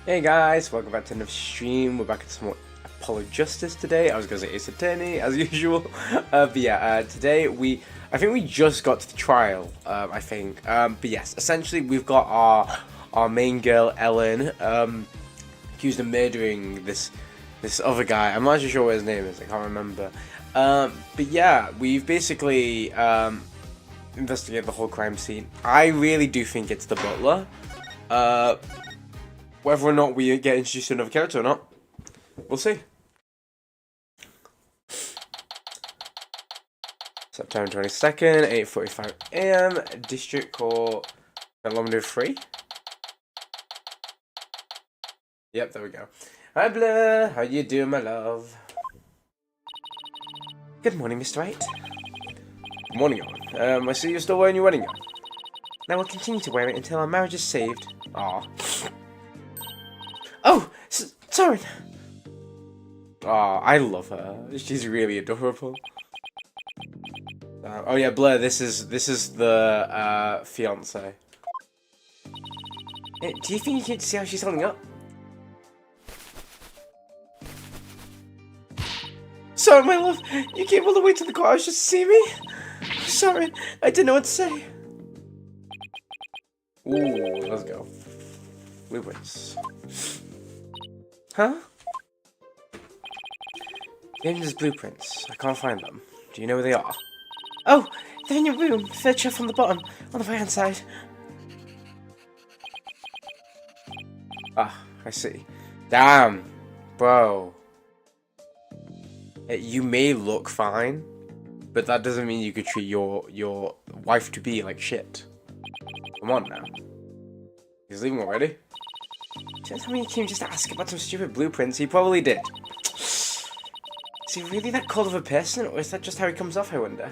Hey guys, welcome back to another stream. We're back at some more Apollo Justice today. I was going to say Ace Attorney, as usual. But yeah, today I think we just got to the trial, I think. But yes, essentially we've got our main girl, Ellen, accused of murdering this other guy. I'm not actually sure what his name is, I can't remember. But yeah, we've basically investigated the whole crime scene. I really do think it's the butler. Whether or not we get introduced to another character or not, we'll see. September 22nd, 8:45 AM, District Court, London 3. Yep, there we go. Hi Blair, how you doing, my love? Good morning, Mr. Wright. Good morning, Owen. I see you're still wearing your wedding gown. Now we'll continue to wear it until our marriage is saved. Aww. Oh, Sorin! Aw, I love her. She's really adorable. Oh yeah, Blair. This is the fiance. Hey, do you think you can see how she's holding up? Sorry, my love. You came all the way to the courthouse just to see me. Sorry, I didn't know what to say. Ooh, let's go. Blueprints. Huh? There's blueprints. I can't find them. Do you know where they are? Oh, they're in your room. Third shelf on the bottom, on the right-hand side. Ah, I see. Damn, bro. You may look fine, but that doesn't mean you could treat your wife-to-be like shit. Come on now. He's leaving already? Don't tell me he came just to ask about some stupid blueprints. He probably did. Is he really that cold of a person, or is that just how he comes off, I wonder?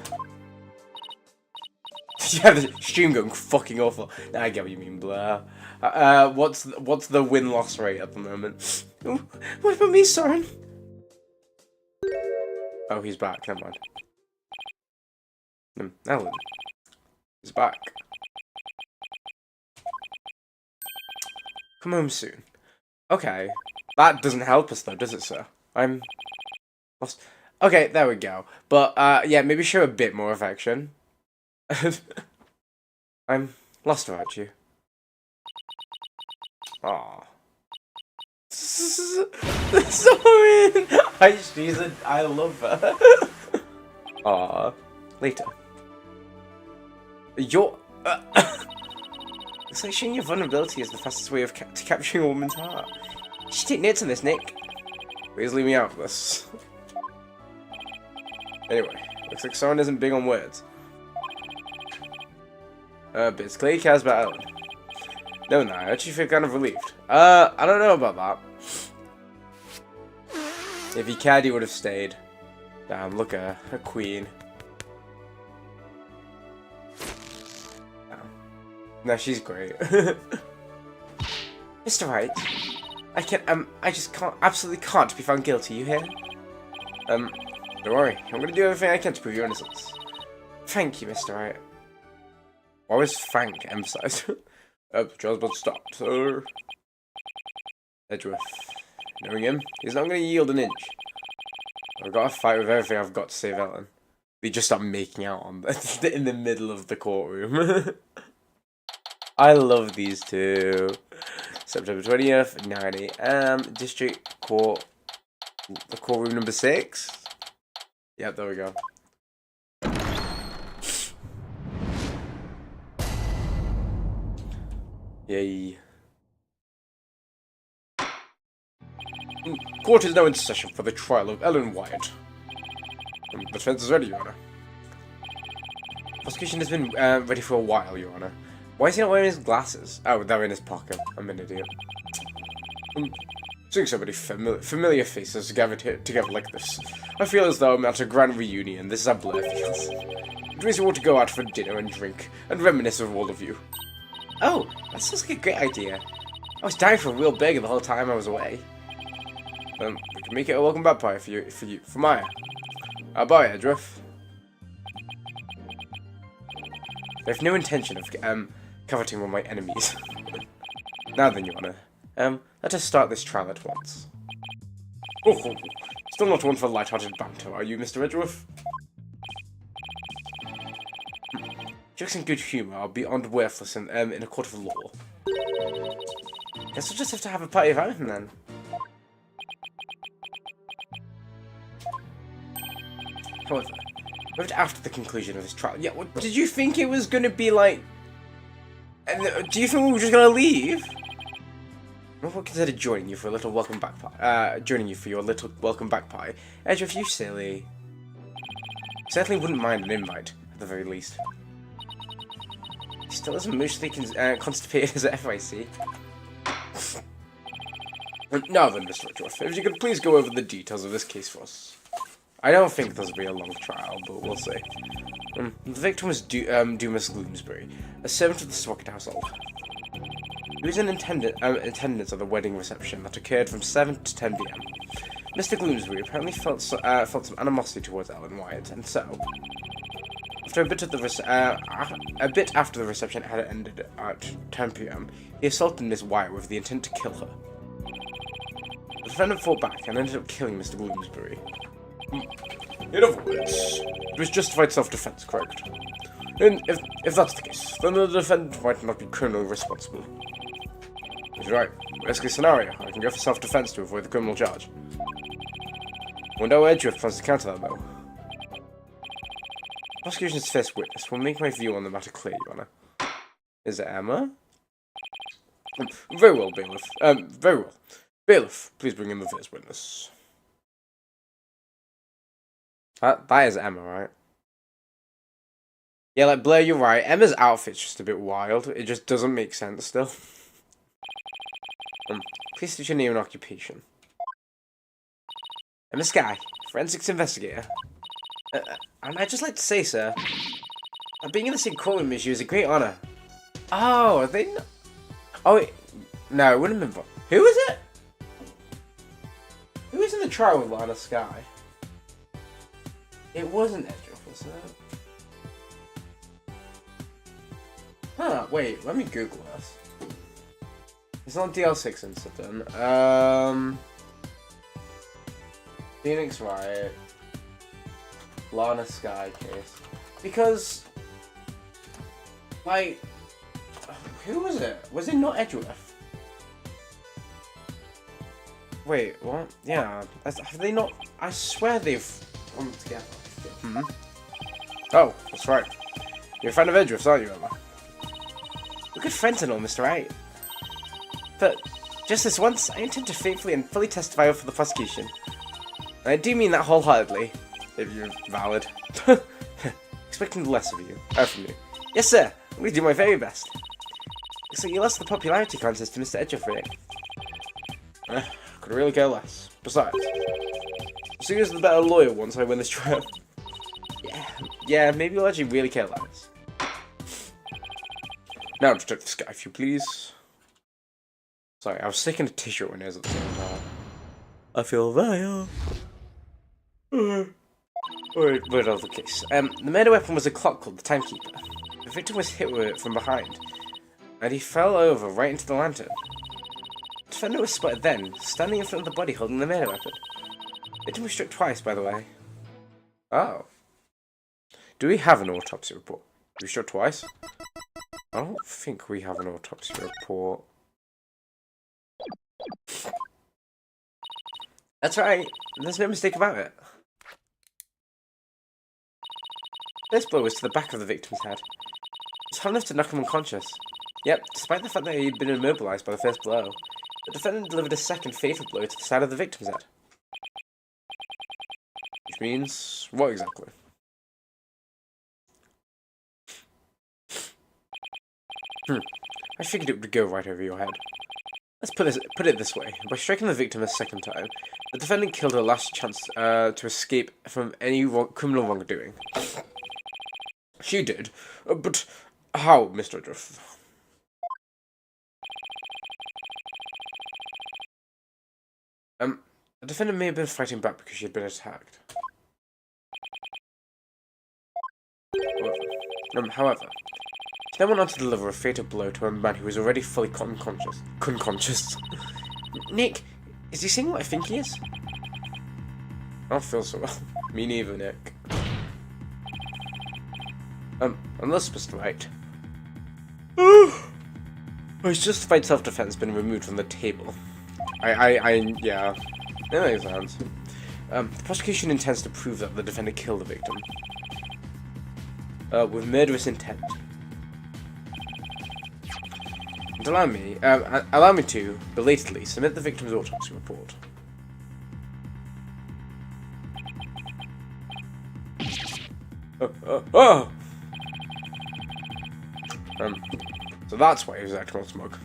Yeah, the stream going fucking awful. Nah, I get what you mean, Blair. What's the win-loss rate at the moment? Ooh, what about me, Sorin? Oh, he's back. Never mind. Ellen. He's back. Come home soon. Okay. That doesn't help us though, does it, sir? I'm lost. Okay, there we go. But, yeah, maybe show a bit more affection. I'm lost without you. Aww. Sorry! I love her. Aww. Later. You're... Looks like showing your vulnerability is the fastest way of to capturing a woman's heart. You should take notes on this, Nick. Please leave me out of this. Anyway, looks like Sorin isn't big on words. But it's clear he cares about Ellen. No, I actually feel kind of relieved. I don't know about that. If he cared, he would have stayed. Damn, look at her, a queen. No, she's great. Mr. Wright, I just absolutely can't be found guilty, you hear? Don't worry, I'm gonna do everything I can to prove your innocence. Thank you, Mr. Wright. Why was Frank emphasized? The trial's about to start, sir. Edgeworth. Knowing him, he's not gonna yield an inch. I've got to fight with everything I've got to save Ellen. They just start making out on in the middle of the courtroom. I love these two. September 20th, 9 AM, District Court, the courtroom number 6. Yep, there we go. Yay. Court is now in session for the trial of Ellen Wyatt. The defense is ready, Your Honor. Prosecution has been ready for a while, Your Honor. Why is he not wearing his glasses? Oh, they're in his pocket. I'm an idiot. Seeing so many familiar faces gathered here together like this, I feel as though I'm at a grand reunion. This is how Blair feels. It means we want to go out for dinner and drink, and reminisce of all of you. Oh, that sounds like a great idea. I was dying for a real burger the whole time I was away. We can make it a welcome back party for Maya. Bye, Edgeworth. I have no intention of coveting one of my enemies. Now then, Your Honor, Let us start this trial at once. Oh, still not one for light-hearted banter, are you, Mr. Edgeworth? Jokes and good humour are beyond worthless in a court of law. Guess we'll just have to have a party of our own then. However, moved after the conclusion of this trial. Yeah, what, did you think it was going to be like... do you think we were just going to leave? I would consider joining you for a little welcome back party. Joining you for your little welcome back party. Edgeworth, you silly. Certainly wouldn't mind an invite, at the very least. He still as emotionally constipated as ever, I see. Now then, Mr. Edgeworth, if you could please go over the details of this case for us. I don't think this will be a long trial, but we'll see. The victim was Dumas Gloomsbury, a servant of the Sprocket household. He was in attendance at the wedding reception that occurred from 7 to 10 p.m. Mr. Gloomsbury apparently felt some animosity towards Ellen Wyatt, and so, after a bit after the reception had ended at 10 p.m., he assaulted Miss Wyatt with the intent to kill her. The defendant fought back and ended up killing Mr. Gloomsbury. In other words, it was justified self-defense, correct? And if that's the case, then the defendant might not be criminally responsible. He's right. Worst case scenario, I can go for self-defense to avoid the criminal charge. Wonder how Edgeworth plans to counter that, though. Prosecution's first witness will make my view on the matter clear, Your Honour. Is it Emma? Very well, Bailiff. Very well. Bailiff, please bring in the first witness. That is Emma, right? Yeah, like, Blair, you're right. Emma's outfit's just a bit wild. It just doesn't make sense still. Please state your name and occupation. Emma Skye, forensics investigator. And I'd just like to say, sir, that being in the same courtroom as you is a great honour. Oh, are they not? Oh, wait. No, it wouldn't have been. Who is it? Who was in the trial with Lana Skye? It wasn't Edgeworth, was it? Huh, wait, let me Google this. It's not DL6 incident. Phoenix Riot. Lana Skye case. Because, like, who was it? Was it not Edgeworth? Wait, what? Yeah, have they not? I swear they've come together. Oh, that's right. You're a fan of Edgeworth's, aren't you, Emma? We're good friends and all, Mr. Wright. But, just this once, I intend to faithfully and fully testify for the prosecution. And I do mean that wholeheartedly, if you're valid. Expecting less of you, from you. Yes, sir, I'm going to do my very best. So you lost the popularity contest to Mr. Edgeworth. Could really care less. Besides, I'll see you as the better lawyer once I win this trial. Yeah, maybe you'll actually really care less. Now to take this guy, if you please. Sorry, I was sticking a tissue at my nose at the same time. I feel vile. Word of the case. The murder weapon was a clock called the Timekeeper. The victim was hit with it from behind, and he fell over right into the lantern. The defendant was spotted then, standing in front of the body holding the murder weapon. The victim was struck twice, by the way. Oh. Do we have an autopsy report? Were we struck twice? I don't think we have an autopsy report. That's right. There's no mistake about it. This blow was to the back of the victim's head. It was hard enough to knock him unconscious. Yep, despite the fact that he had been immobilized by the first blow, the defendant delivered a second fatal blow to the side of the victim's head. Which means, what exactly? I figured it would go right over your head. Let's put it this way. By striking the victim a second time, the defendant killed her last chance to escape from any criminal wrongdoing. She did, but how, Mr. Edgeworth? The defendant may have been fighting back because she had been attacked. However, it's then went on to deliver a fatal blow to a man who was already fully unconscious. Nick, is he seeing what I think he is? I don't feel so well. Me neither, Nick. Unless Mr. Right. His justified self-defense been removed from the table. Yeah. That makes sense. The prosecution intends to prove that the defendant killed the victim. With murderous intent. And allow me to, belatedly, submit the victim's autopsy report. So that's why he was acting all smug.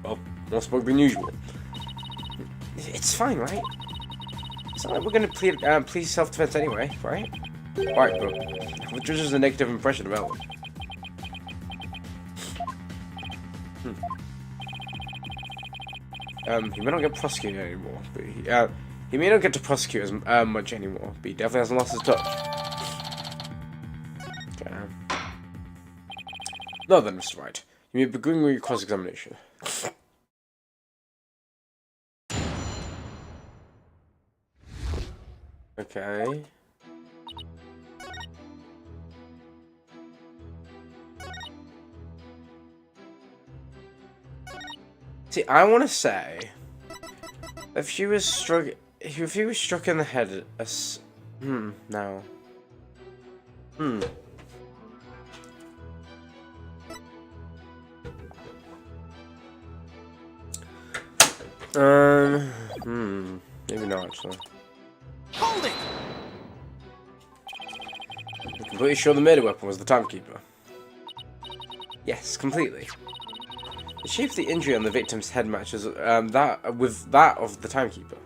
Well, more smug than usual. It's fine, right? It's not like we're gonna plead self-defense anyway, right? Right, but the judge has a negative impression about him. He may not get prosecuted anymore, but he may not get to prosecute as much anymore, but he definitely hasn't lost his touch. Okay. No then, Mr. Wright. You may begin with your cross-examination. Okay. See, I want to say, if he was struck in the head, no. Maybe not actually. Hold it! I'm completely sure the murder weapon was the timekeeper. Yes, completely. The shape of the injury on the victim's head matches that with that of the timekeeper.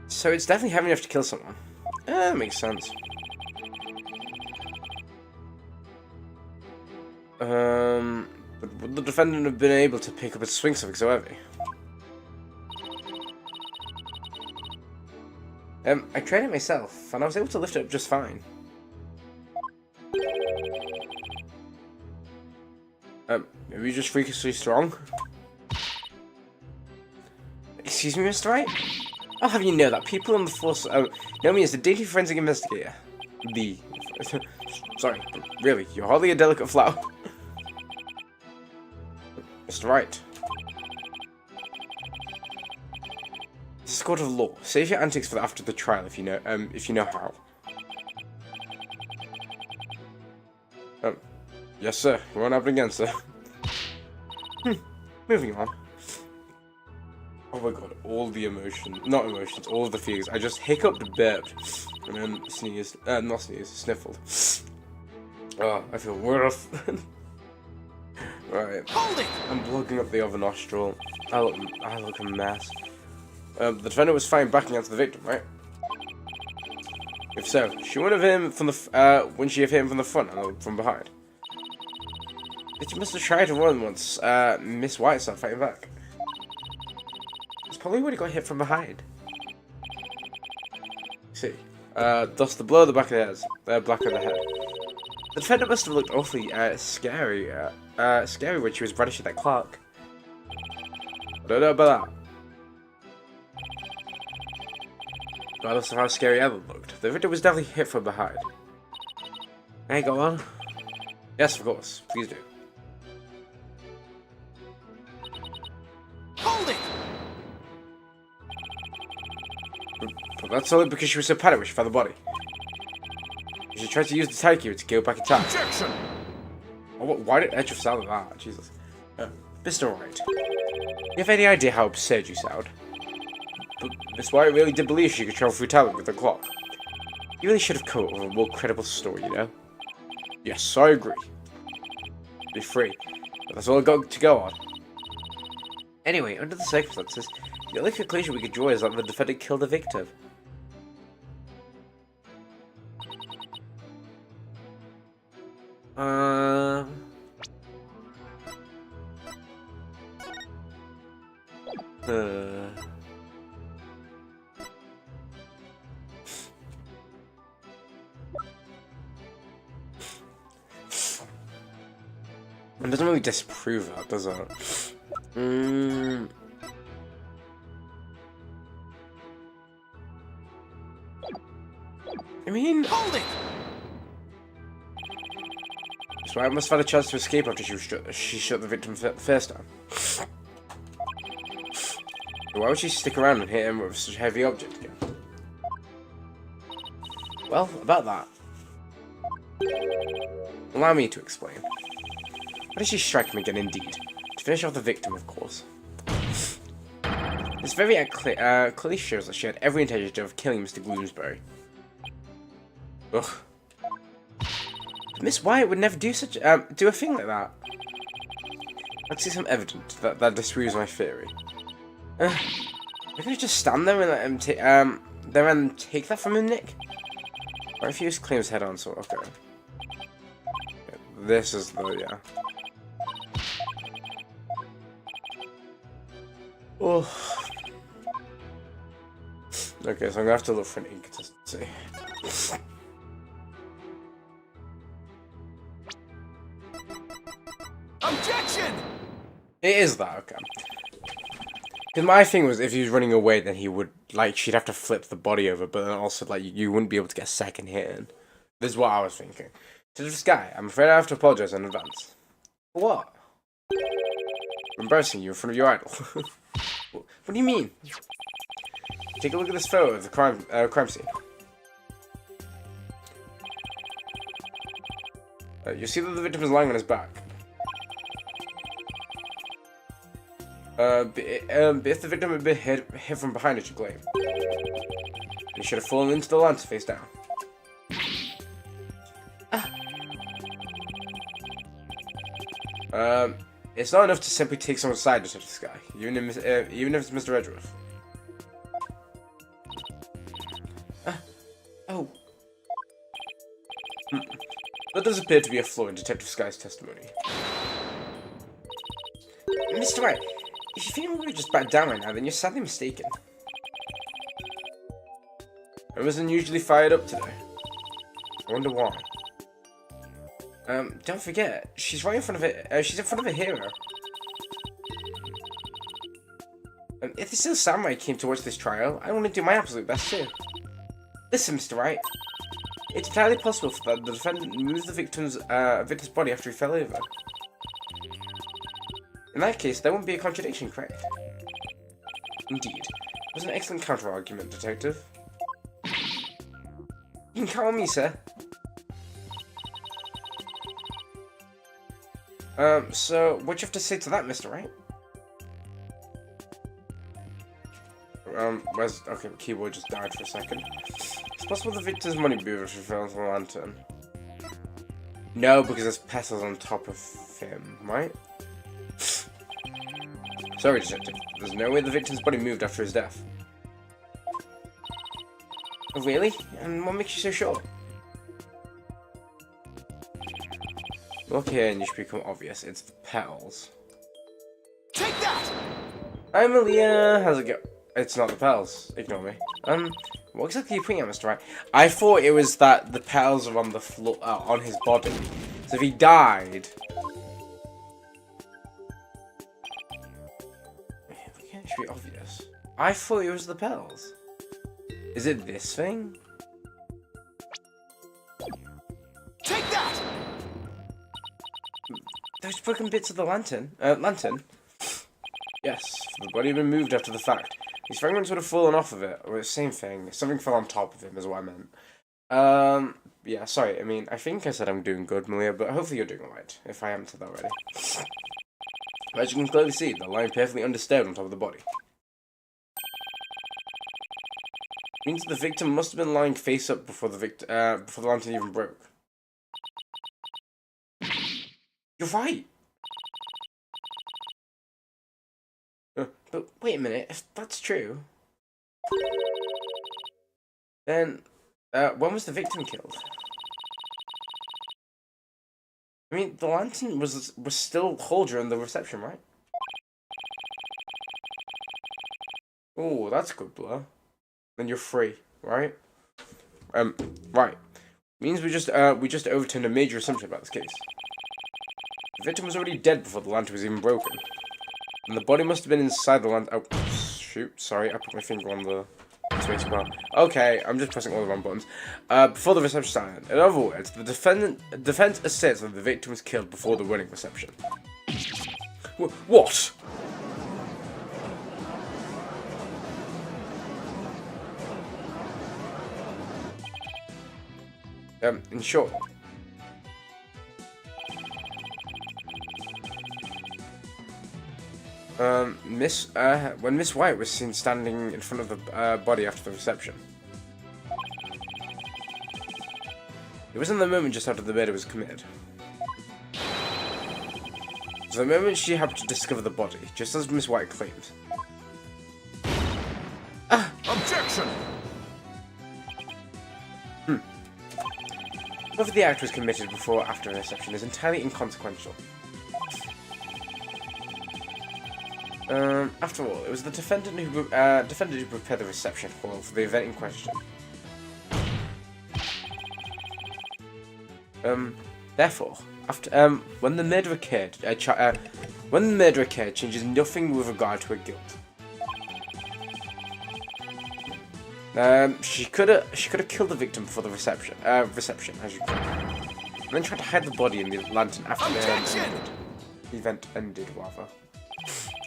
So it's definitely heavy enough to kill someone. That makes sense. But would the defendant have been able to pick up and swing something so heavy? I tried it myself, and I was able to lift it up just fine. Maybe you're just freakishly strong? Excuse me, Mr. Wright? I'll have you know that people on the force know me as the dainty forensic investigator. Sorry, but really, you're hardly a delicate flower. Mr. Wright. This is a court of law. Save your antics for after the trial if you know how. Yes, sir. We won't happen again, sir. Moving on. Oh my god, all the not emotions, all of the feelings. I just hiccuped, burped, and then sneezed. Not sneezed, sniffled. Oh, I feel worse. Right. Hold it! I'm blocking up the other nostril. I look a mess. The defendant was fine backing out to the victim, right? If so, she wouldn't have hit him from the when she have hit him from the front and from behind. But you must have tried to run once. Miss White started fighting back. It's probably when he got hit from behind. See, thus the blow of the back of the head, black of the head. The defendant must have looked awfully scary when she was brandishing that clock. I don't know about that. Regardless of how scary Ellen looked, the victim was definitely hit from behind. Hey, go on. Yes, of course. Please do. Hold it! But that's only because she was so panicked when she found the body. She tried to use the timekeeper to go back in time. Objection! Oh, why did Edge sound like that? Jesus. Mr. Wright, you have any idea how absurd you sound? But Miss White really did believe she could travel through time with the clock. You really should have come up with a more credible story, you know? Yes, I agree. Be free. But that's all I've got to go on. Anyway, under the circumstances, the only conclusion we could draw is that the defendant killed the victim. It doesn't really disprove that, does it? I mean, Hold it! so I must have had a chance to escape after she shot the victim the first time. Why would she stick around and hit him with such a heavy object again? Well, about that. Allow me to explain. Why did she strike him again, indeed? To finish off the victim, of course. This very clearly shows that she had every intention of killing Mr. Bloomsbury. Ugh. But Miss Wyatt would never do a thing like that. Let's see some evidence that disproves my theory. We're gonna just stand there and let him take that from him, Nick? Or if he just claims head on, so okay. This is the, yeah. Oh. Okay, so I'm gonna have to look for an inconsistency. Objection! It is that, okay. Because my thing was, if he was running away, then he would, like, she'd have to flip the body over, but then also, like, you wouldn't be able to get a second hit in. This is what I was thinking. To this guy, I'm afraid I have to apologize in advance. For what? For embarrassing you in front of your idol. What do you mean? Take a look at this photo of the crime scene. You see that the victim is lying on his back. But if the victim had been hit from behind, it should claim. He should have fallen into the lantern face down. It's not enough to simply take someone's side to touch this guy, even if it's Mr. Edgeworth. Oh. That does appear to be a flaw in Detective Sky's testimony. Mr. Wright, if you think I'm going to just back down right now, then you're sadly mistaken. I was unusually fired up today. I wonder why. Don't forget, she's right in front of it. She's in front of a hero. If the Steel Samurai came to watch this trial, I want to do my absolute best too. Listen, Mr. Wright. It's entirely possible that the defendant moved the victim's body after he fell over. In that case, there won't be a contradiction, correct? Indeed. It was an excellent counter-argument, Detective. You can count on me, sir. So, what do you have to say to that, Mr. Wright? Okay, the keyboard just died for a second. It's possible the victim's money moved if she fell into the lantern. No, because there's petals on top of him, right? Sorry, Detective. There's no way the victim's body moved after his death. Oh, really? And what makes you so sure? Look here, and you should become obvious. It's the petals. Take that! Hi, Malia. How's it go? It's not the petals. Ignore me. What exactly are you pointing at, Mr. Wright? I thought it was that the petals are on the floor, on his body. So if he died... It should be obvious. I thought it was the petals. Is it this thing? Take that! Those broken bits of the lantern. Yes, the body had been moved after the fact. His fragments would have fallen off of it, or the same thing. Something fell on top of him, is what I meant. Yeah, sorry. I mean, I think I said I'm doing good, Malia, but hopefully you're doing alright. If I haven't said that already. As you can clearly see, they're lying perfectly undisturbed on top of the body. Means the victim must have been lying face up before the lantern even broke. You're right. But wait a minute, if that's true, then when was the victim killed? I mean, the lantern was still whole during the reception, right? Oh, that's a good blow. Then you're free, right? Right. Means we just overturned a major assumption about this case. The victim was already dead before the lantern was even broken. And the body must have been inside the lantern. Oh, shoot, sorry, I put my finger on the space bar. Okay, I'm just pressing all the wrong buttons. Before the reception started. In other words, the defense asserts that the victim was killed before the running reception. What? In short, when Miss White was seen standing in front of the body after the reception, it was in the moment just after the murder was committed. So the moment she happened to discover the body, just as Miss White claims. Objection! Whether the act was committed before or after a reception is entirely inconsequential. After all, it was the defendant who prepared the reception hall for the event in question. Therefore, after when the murder occurred, changes nothing with regard to her guilt. She could have killed the victim before the reception, as you call it, and then tried to hide the body in the lantern after the event ended, rather.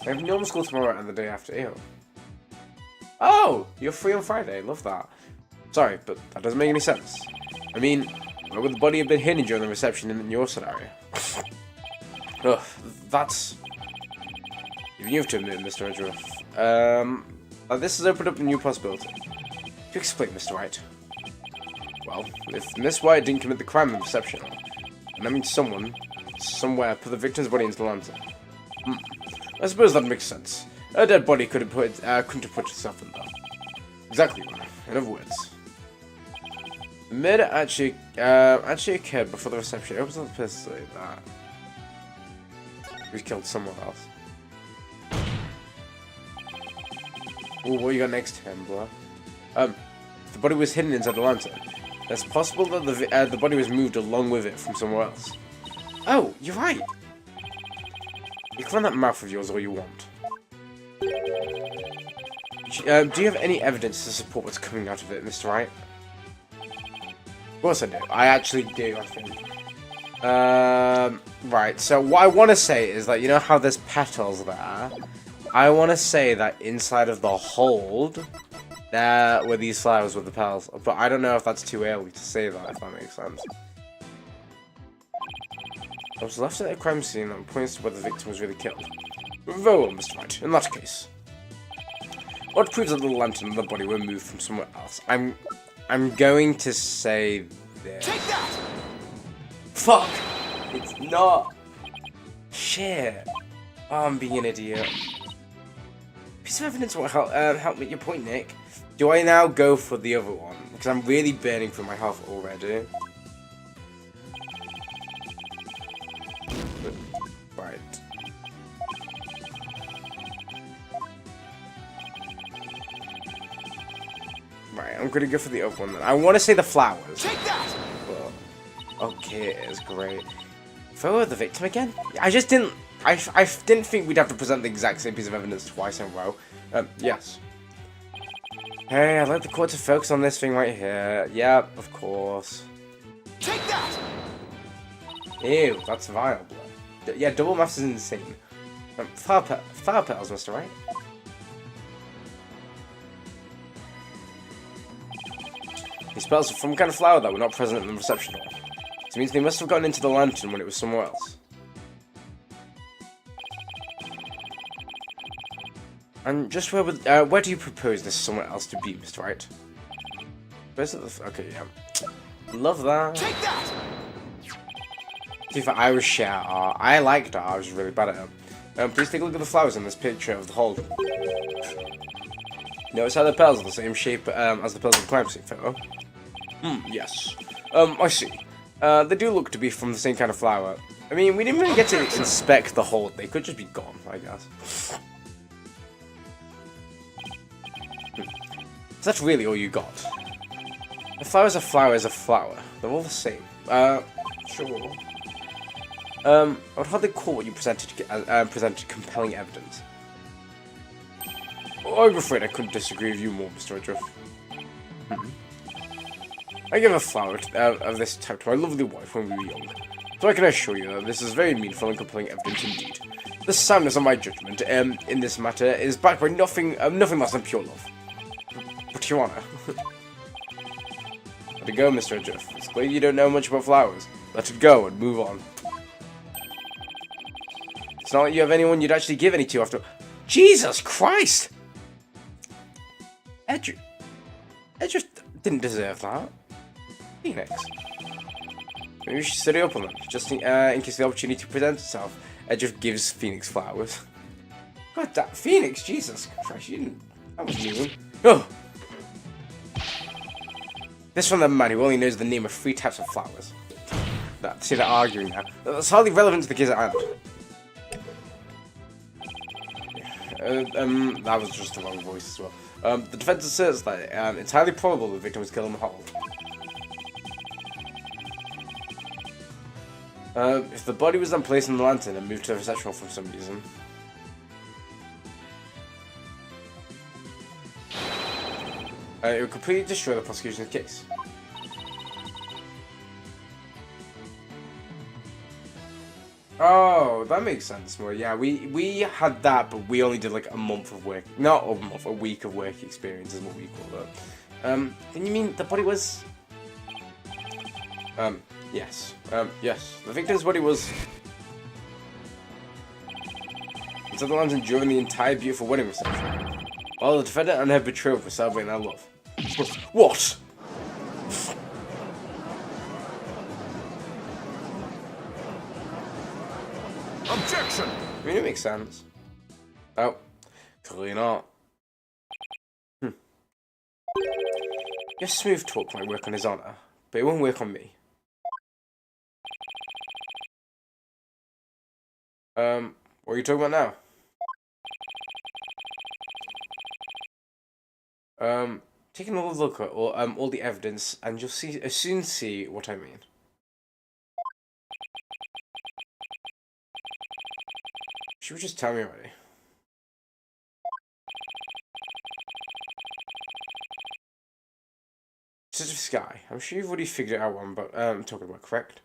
I have normal school tomorrow and the day after. Ew. Oh, you're free on Friday. Love that. Sorry, but that doesn't make any sense. I mean, where would the body have been hidden during the reception in your scenario? Ugh, that's... Even you have to admit, Mr. Edgeworth. This has opened up a new possibility. To explain, Mr. White. Well, if Miss White didn't commit the crime in the reception, and I mean someone, somewhere, put the victim's body into the lantern. I suppose that makes sense. A dead body couldn't have put itself in there. Exactly. In other words, the murder actually occurred before the reception. It was not the person that he was killed somewhere else. Oh, what you got next to him, bro? The body was hidden inside the lantern. It's possible that the body was moved along with it from somewhere else. Oh, you're right. You can run that mouth of yours all you want. Do you have any evidence to support what's coming out of it, Mr. Wright? Of course I do. I actually do, I think. Right, so what I want to say is that, you know how there's petals there? I want to say that inside of the hold, there were these flowers with the petals. But I don't know if that's too early to say that, if that makes sense. I was left at a crime scene that points to where the victim was really killed. Very well, Mr. White. In that case, what proves that the lantern and the body were moved from somewhere else? I'm going to say this. Take that! Fuck! It's not. Shit. Oh, I'm being an idiot. Piece of evidence will help make your point, Nick. Do I now go for the other one? Because I'm really burning for my health already. Right. Right, I'm gonna go for the other one then. I want to say the flowers. Take that! But, okay, it is great. Throw the victim again? I just didn't... I didn't think we'd have to present the exact same piece of evidence twice in a row. Yes. Hey, I'd like the court to focus on this thing right here. Yep, of course. Take that! Ew, that's vile. Yeah, double maths is insane. Flower petals, Mr. Right? These petals are from a kind of flower that were not present in the reception hall. This means they must have gotten into the lantern when it was somewhere else. And just where do you propose this somewhere else to be, Mr. Wright? Where's the... Okay, yeah. Love that. Take that! See, for Irish share art, I liked art, I was really bad at it. Please take a look at the flowers in this picture of the hold. Notice how the petals are the same shape as the petals of the crime scene photo? Yes. I see. They do look to be from the same kind of flower. I mean, we didn't really get to inspect the hold. They could just be gone, I guess. So that's really all you got. A flower is a flower is a flower. They're all the same. Sure. I would hardly call what you presented compelling evidence. Oh, I'm afraid I couldn't disagree with you more, Mr. Edgeworth. I gave a flower of this type to my lovely wife when we were young, so I can assure you that this is very meaningful and compelling evidence indeed. The soundness of my judgment in this matter is backed by nothing less than pure love. But Your Honor. Let it go, Mr. Edgeworth. It's clear you don't know much about flowers. Let it go and move on. It's not like you have anyone you'd actually give any to after. Jesus Christ! Edgeworth didn't deserve that. Phoenix. Maybe we should study up on them, just in case the opportunity presents itself. Edgeworth gives Phoenix flowers. God, that Phoenix, Jesus Christ, you didn't. That was new. Oh! This from the man who only knows the name of 3 types of flowers. See, they're arguing now. That's hardly relevant to the case at hand. That was just the wrong voice as well. The defense asserts that it's highly probable the victim was killed in the hole. If the body was then placed in the lantern and moved to the reception hall for some reason, it would completely destroy the prosecution's case. Oh, that makes sense more. Yeah, we had that, but we only did like a month of work. Not a month, a week of work experience is what we call it. Then you mean the body was... yes. Yes. The victim's body was... inside the lantern during the entire beautiful wedding reception, while the defendant and her betrothed were celebrating their love. What? Objection! I mean, it makes sense. Oh, clearly not. Your smooth talk might work on his honor, but it won't work on me. What are you talking about now? Take another look at all the evidence, and you'll soon see what I mean. Should we just tell me already? Such a sky. I'm sure you've already figured out what I'm talking about, correct?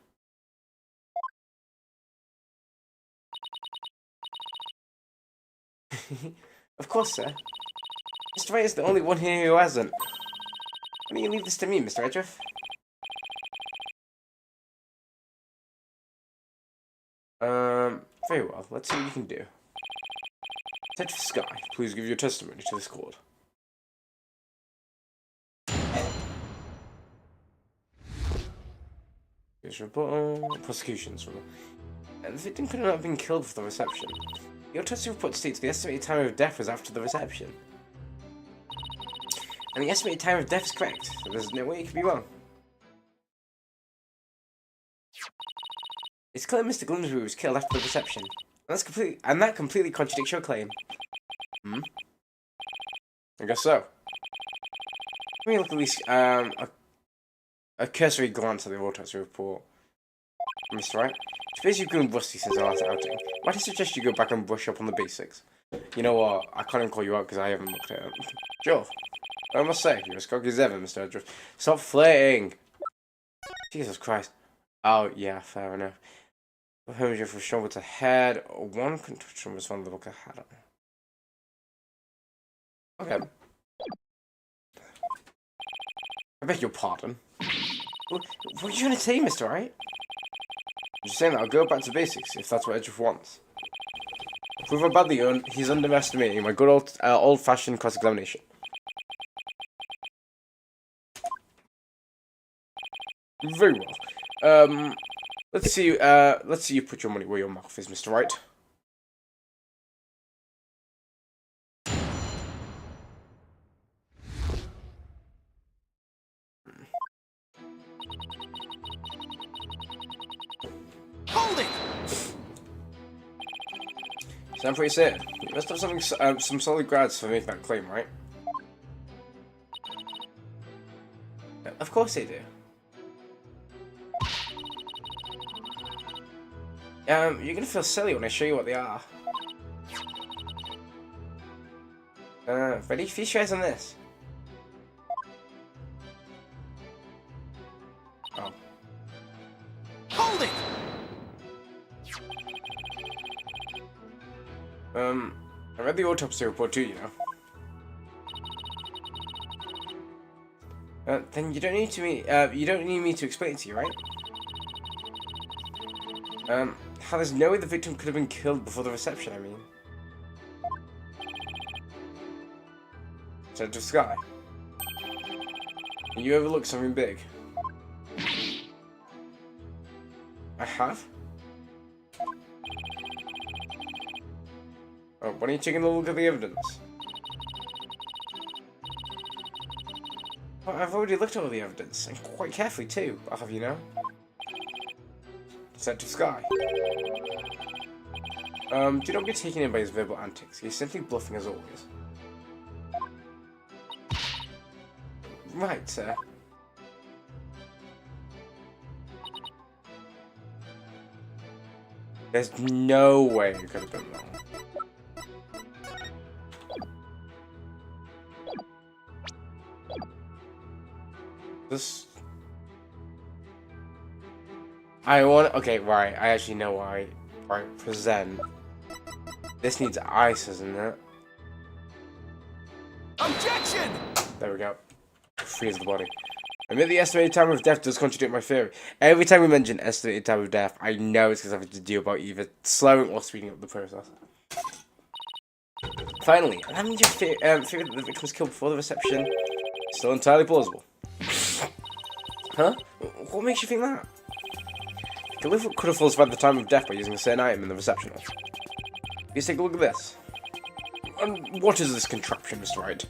Of course, sir. Mr. Wright is the only one here who hasn't. Why don't you leave this to me, Mr. Edgeworth? Very well. Let's see what you can do. Detective Sky, please give your testimony to this court. Here's your report. Prosecutions. And the victim could not have been killed for the reception. The autopsy report states the estimated time of death was after the reception. And the estimated time of death is correct, so there's no way it could be wrong. It's clear Mr. Glimsby was killed after the reception. And that completely contradicts your claim. I guess so. Let me look at least a cursory glance at the autopsy report. Mr. Wright, it appears you've grown rusty since our last outing. Might I suggest you go back and brush up on the basics? You know what? I can't even call you out because I haven't looked at it. Sure. I must say, you're as cocky as ever, Mr. Edgeworth. Stop flirting! Jesus Christ. Oh, yeah, fair enough. Hermage from shoulder to head. One contusion was found to look ahead of. Okay. I beg your pardon. What are you trying to say, Mr. Wright? I'm just saying that I'll go back to basics, if that's what Edgeworth wants. Prove how badly he's underestimating my good old-fashioned cross-examination. Very well. Let's see you put your money where your mouth is, Mr. Wright. Hold it! Sound pretty sad. You must have some solid grounds for making that claim, right? Of course they do. You're gonna feel silly when I show you what they are. Ready? Feast your eyes on this. Oh. Hold it! I read the autopsy report too, you know. Then you don't need me to explain it to you, right? How there's no way the victim could have been killed before the reception, I mean. Center of sky. You overlooked something big. I have? Oh, why don't you take a look at the evidence? Well, I've already looked at all the evidence, and quite carefully too, I'll have you know. Center of sky. Do not be taken in by his verbal antics. He's simply bluffing as always. Right, sir. There's no way it could have been wrong. This... Okay, right, I actually know why. Right, present. This needs ice, isn't it? Objection! There we go. Freeze the body. Admit the estimated time of death does contradict my theory. Every time we mention estimated time of death, I know it's because I have to do about either slowing or speeding up the process. Finally, allowing your theory that the victim was killed before the reception is still entirely plausible. Huh? What makes you think that? The liver could have falsified the time of death by using a certain item in the reception hall. Let's take a look at this. And what is this contraption, Mr. Wright?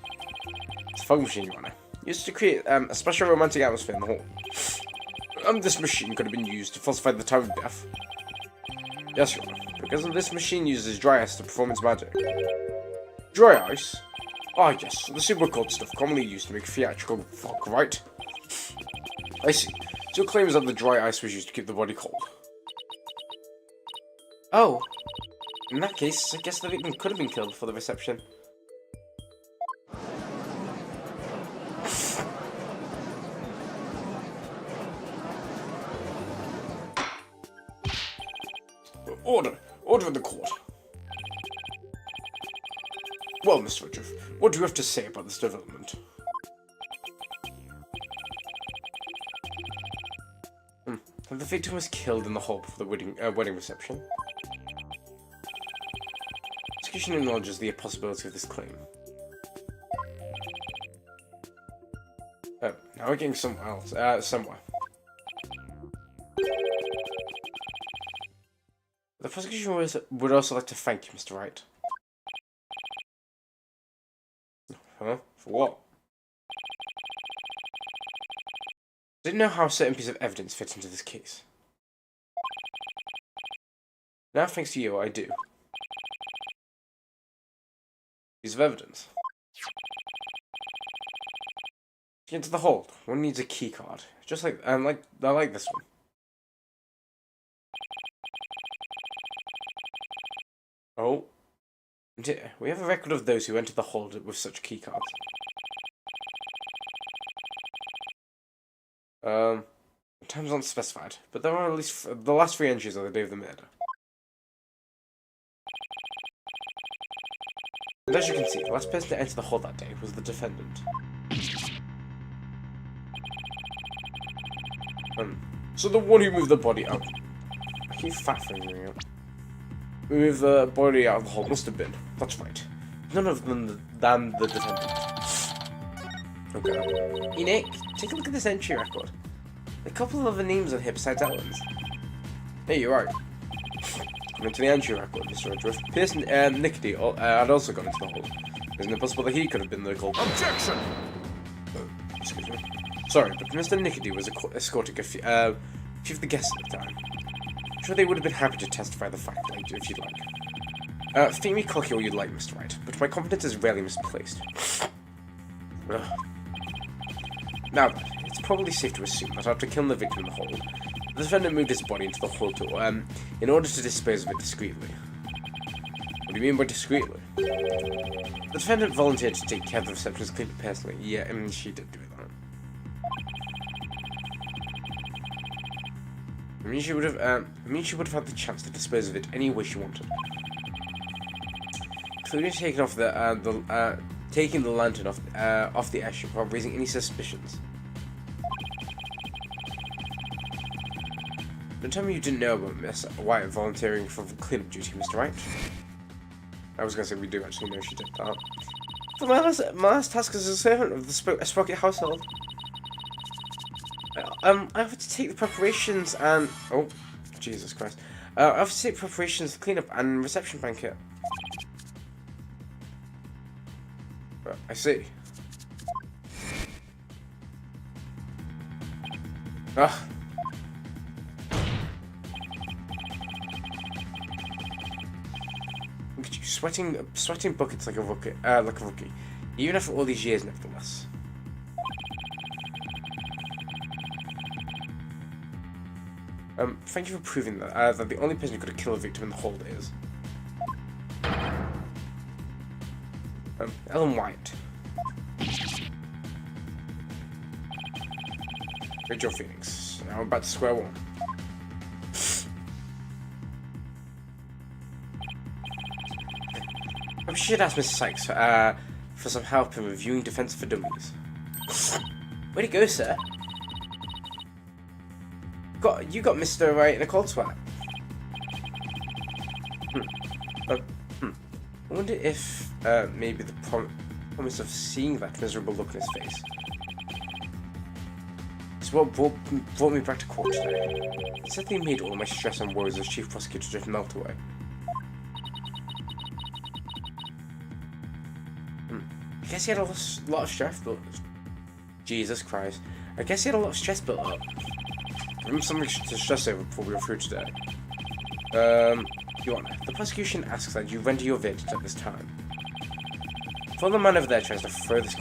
It's a fog machine, Your Honor. Used to create a special romantic atmosphere in the hall. This machine could have been used to falsify the time of death. Yes, Your Honor. Because this machine uses dry ice to perform its magic. Dry ice? Ah, yes. The super cold stuff commonly used to make theatrical fog, right? I see. So your claim is that the dry ice was used to keep the body cold. Oh. In that case, I guess the victim could have been killed before the reception. Order! Order in the court. Well, Mr. Woodruff, what do you have to say about this development? The victim was killed in the hall before the wedding reception. Execution acknowledges the possibility of this claim. Oh, now we're getting somewhere else. Somewhere. The prosecution would also like to thank you, Mr. Wright. Huh? For what? I didn't know how a certain piece of evidence fits into this case. Now, thanks to you, I do. Piece of evidence. To get into the hold, one needs a key card. Just like I like this one. Oh. We have a record of those who entered the hold with such key cards. Times aren't specified, but there are at least the last 3 entries are the day of the murder. And as you can see, the last person to enter the hold that day was the defendant. So the one who moved the body out. I keep fat-fingering it. Who moved the body out of the hold must have been. That's right. None of them than the defendant. Okay. Hey Nick, take a look at this entry record. A couple of other names on here besides Alan's. Hey, you're right. Coming to the entry record, Mr. Woodruff. Pearson Nickety had also gone into the hole. Isn't it possible that he could have been the culprit? Objection! Excuse me. Sorry, but Mr. Nickety was escorting a few of the guests at the time. I'm sure they would have been happy to testify the fact later if you'd like. Think me cocky all you'd like, Mr. Wright, but my confidence is rarely misplaced. Now then, it's probably safe to assume that after killing the victim in the hole, The defendant moved his body into the hull in order to dispose of it discreetly. What do you mean by discreetly? The defendant volunteered to take care of the reception's cleanup personally. Yeah, I mean, she did do that. I mean, she would have had the chance to dispose of it any way she wanted. Including taking the lantern off the airship without raising any suspicions. Don't tell me you didn't know about Miss White volunteering for cleanup duty, Mr. Wright. I was gonna say we do actually know she did that. For my last task as a servant of the Sprocket household, I have to take the preparations and oh, Jesus Christ! I have to take preparations for cleanup and reception banquet. I see. Ah. Look at you, sweating buckets like a rookie. Even after all these years, nevertheless. Thank you for proving that that the only person who could have killed a victim in the whole is Ellen White. Great job, Phoenix. Now we're back to square one. We should ask Mr. Sykes for some help in reviewing Defense for Dummies. Where'd he go, sir? You got Mr. Right in a cold sweat. I wonder if maybe the promise of seeing that miserable look in his face is what brought me back to court today. It certainly made all my stress and worries as chief prosecutor just melt away. I guess he had a lot of stress built. Jesus Christ! I guess he had a lot of stress built up. Give him something to stress over before we go through today. Your Honor, the prosecution asks that you render your verdict at this time. For the man over there tries to throw this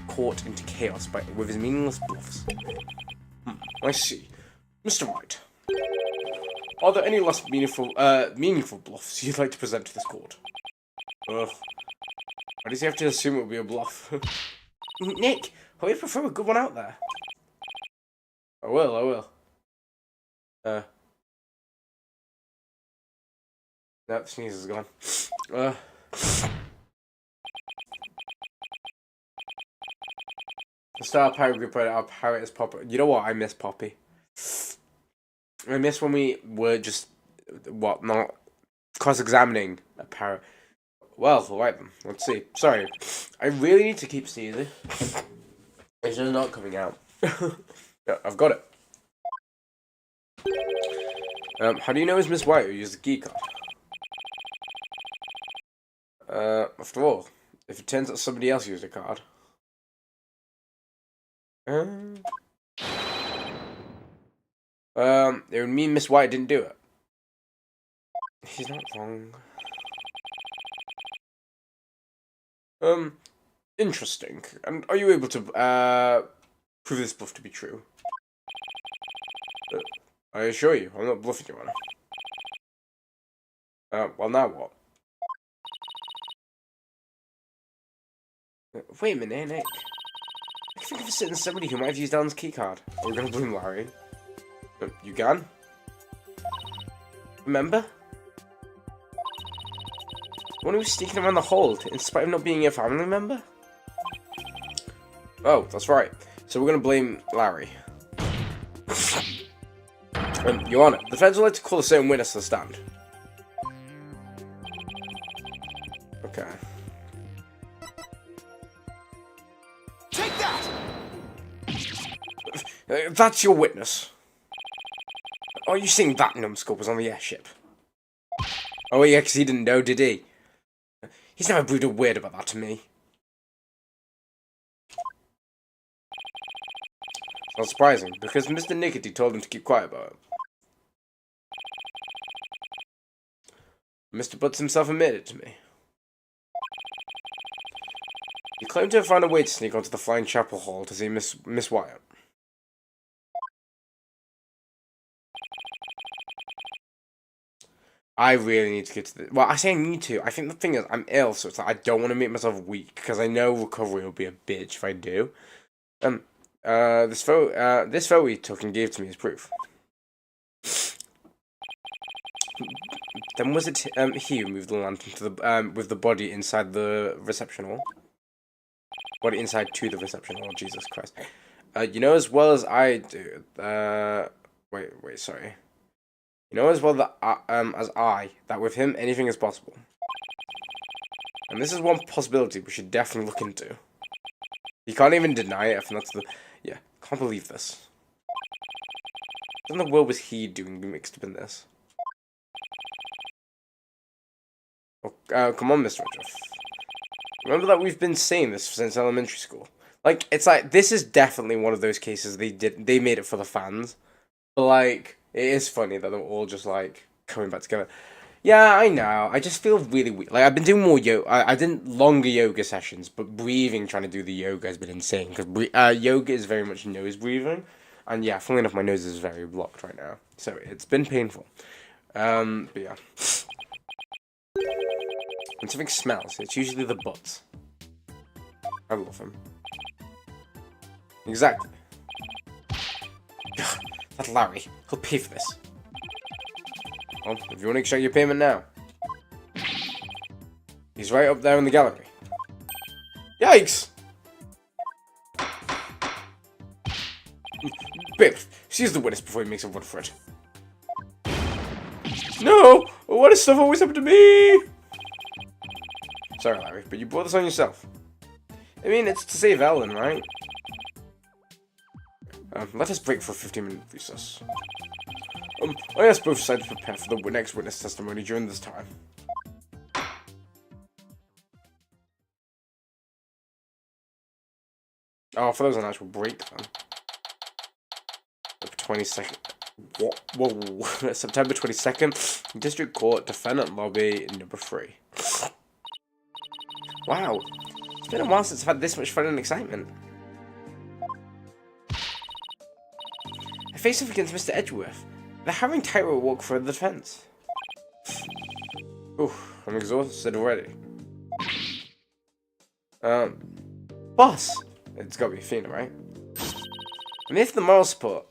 court into chaos with his meaningless bluffs. I see. Mr. White, are there any less meaningful bluffs you'd like to present to this court? Ugh. Why does he have to assume it will be a bluff? Nick, hurry up and throw a good one out there. I will. No, the sneeze is gone. The Star Pirate Group, our pirate is Poppy. You know what? I miss Poppy. I miss when we were just, not cross-examining a parrot. Well, alright then. Let's see. Sorry. I really need to keep sneezing. It's just not coming out. Yeah, I've got it. How do you know it's Miss White who used the key card? After all, if it turns out somebody else used a card. It would mean Miss White didn't do it. She's not wrong. Interesting. And are you able to, prove this bluff to be true? I assure you, I'm not bluffing, Your Honor. Well, now what? Wait a minute, Nick. I can think of a certain somebody who might have used Alan's keycard. Are we gonna blame Larry? You can? Remember? The one who was sneaking around the hold, in spite of not being a family member? Oh, that's right. So we're gonna blame Larry. Your Honor, the feds would like to call a certain witness to the stand. Okay. Take that! That's your witness. Are you saying that numbskull was on the airship? Oh yeah, because he didn't know, did he? He's never breathed a word about that to me. It's not surprising, because Mr. Nickety told him to keep quiet about it. Mr. Butts himself admitted it to me. He claimed to have found a way to sneak onto the Flying Chapel Hall to see Miss Wyatt. I really need to get to the. Well, I say I need to. I think the thing is, I'm ill, so it's like I don't want to make myself weak because I know recovery will be a bitch if I do. This photo he took and gave to me as proof. Then was it he who moved the lantern to the with the body inside the reception hall? Body inside to the reception hall. Jesus Christ. You know as well as I do. Wait, sorry. You know as well that as I that with him anything is possible. And this is one possibility we should definitely look into. You can't even deny it. I think that's the yeah. Can't believe this. What in the world was he doing mixed up in this? Oh, come on, Mr. Redruff. Remember that we've been saying this since elementary school. Like, it's like, this is definitely one of those cases they made it for the fans. But, like, it is funny that they're all just, like, coming back together. Yeah, I know. I just feel really weird. Like, I've been doing more yoga. I did longer yoga sessions, but breathing, trying to do the yoga has been insane. Because yoga is very much nose breathing. And, yeah, funnily enough, my nose is very blocked right now. So, it's been painful. But, yeah. When something smells, it's usually the butts. I love him. Exactly. That Larry, he'll pay for this. Well, if you want to extract your payment now. He's right up there in the gallery. Yikes! Babe, seize the witness before he makes a run for it. No! Why does stuff always happen to me? Sorry, Larry, but you brought this on yourself. I mean, it's to save Ellen, right? Let us break for a 15-minute recess. I asked both sides to prepare for the next witness testimony during this time. Oh, for those an actual break then. 22nd. What? Whoa. September 22nd. District Court, Defendant Lobby, number 3. Wow. It's been a while since I've had this much fun and excitement. I face off against Mr. Edgeworth. They're having tightrope walk for the defense. Oof, I'm exhausted already. Boss! It's gotta be Athena, right? I'm here for the moral support.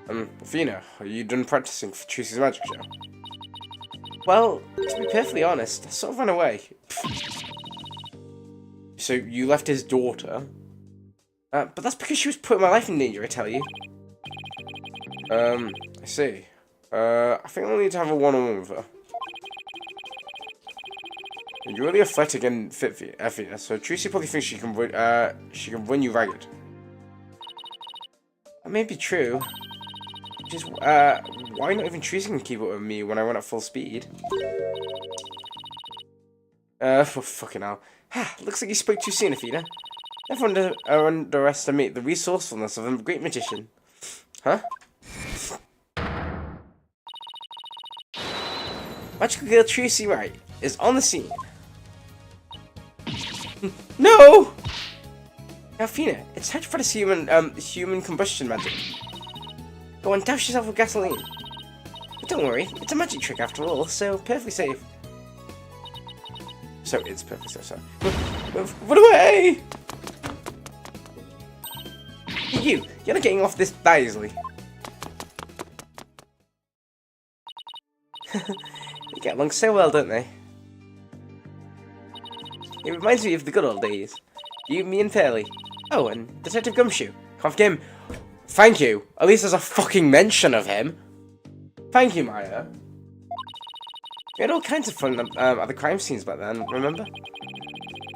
Athena, are you done practicing for Tracy's magic show? Well, to be perfectly honest, I sort of ran away. So, you left his daughter? But that's because she was putting my life in danger, I tell you. I see. I think I'll need to have a one-on-one with her. You're really athletic and fit for Effie, so Tracy probably thinks she can run you ragged. That may be true. Just, why not even Tracy can keep up with me when I run at full speed? For fucking hell. Looks like you spoke too soon, Athena. Never underestimate the resourcefulness of a great magician. Huh? Magical girl Tracy Wright is on the scene. No! Now, Athena, it's time to practice human combustion magic. Go on, douse yourself with gasoline. But don't worry, it's a magic trick after all, so perfectly safe. So it's perfectly safe, sorry. Run away! You're not getting off this that easily. They get along so well, don't they? It reminds me of the good old days. You, me, and Pearly. Oh, and Detective Gumshoe. Can't forget him. Thank you. At least there's a fucking mention of him. Thank you, Maya. We had all kinds of fun at the crime scenes back then, remember?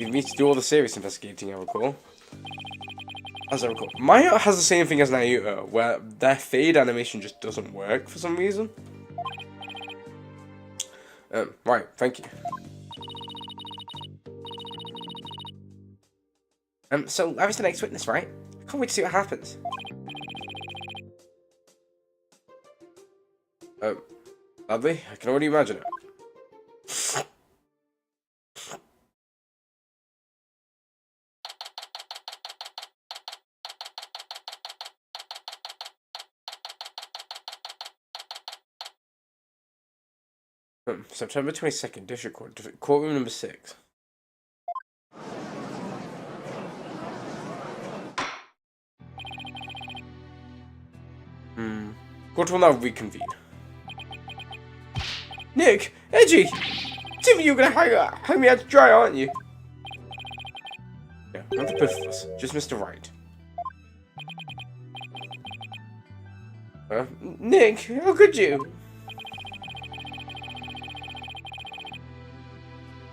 We need to do all the serious investigating, I recall. As I recall. Maya has the same thing as Naruto, where their fade animation just doesn't work for some reason. Right, thank you. So Larry's the next witness, right? I can't wait to see what happens. Lovely, I can already imagine it. September 22nd, District Court, courtroom number 6. Court will now reconvene. Nick! Edgy! Two of you are gonna hang me out to dry, aren't you? Yeah, not the both of us, just Mr. Wright. Nick, how could you?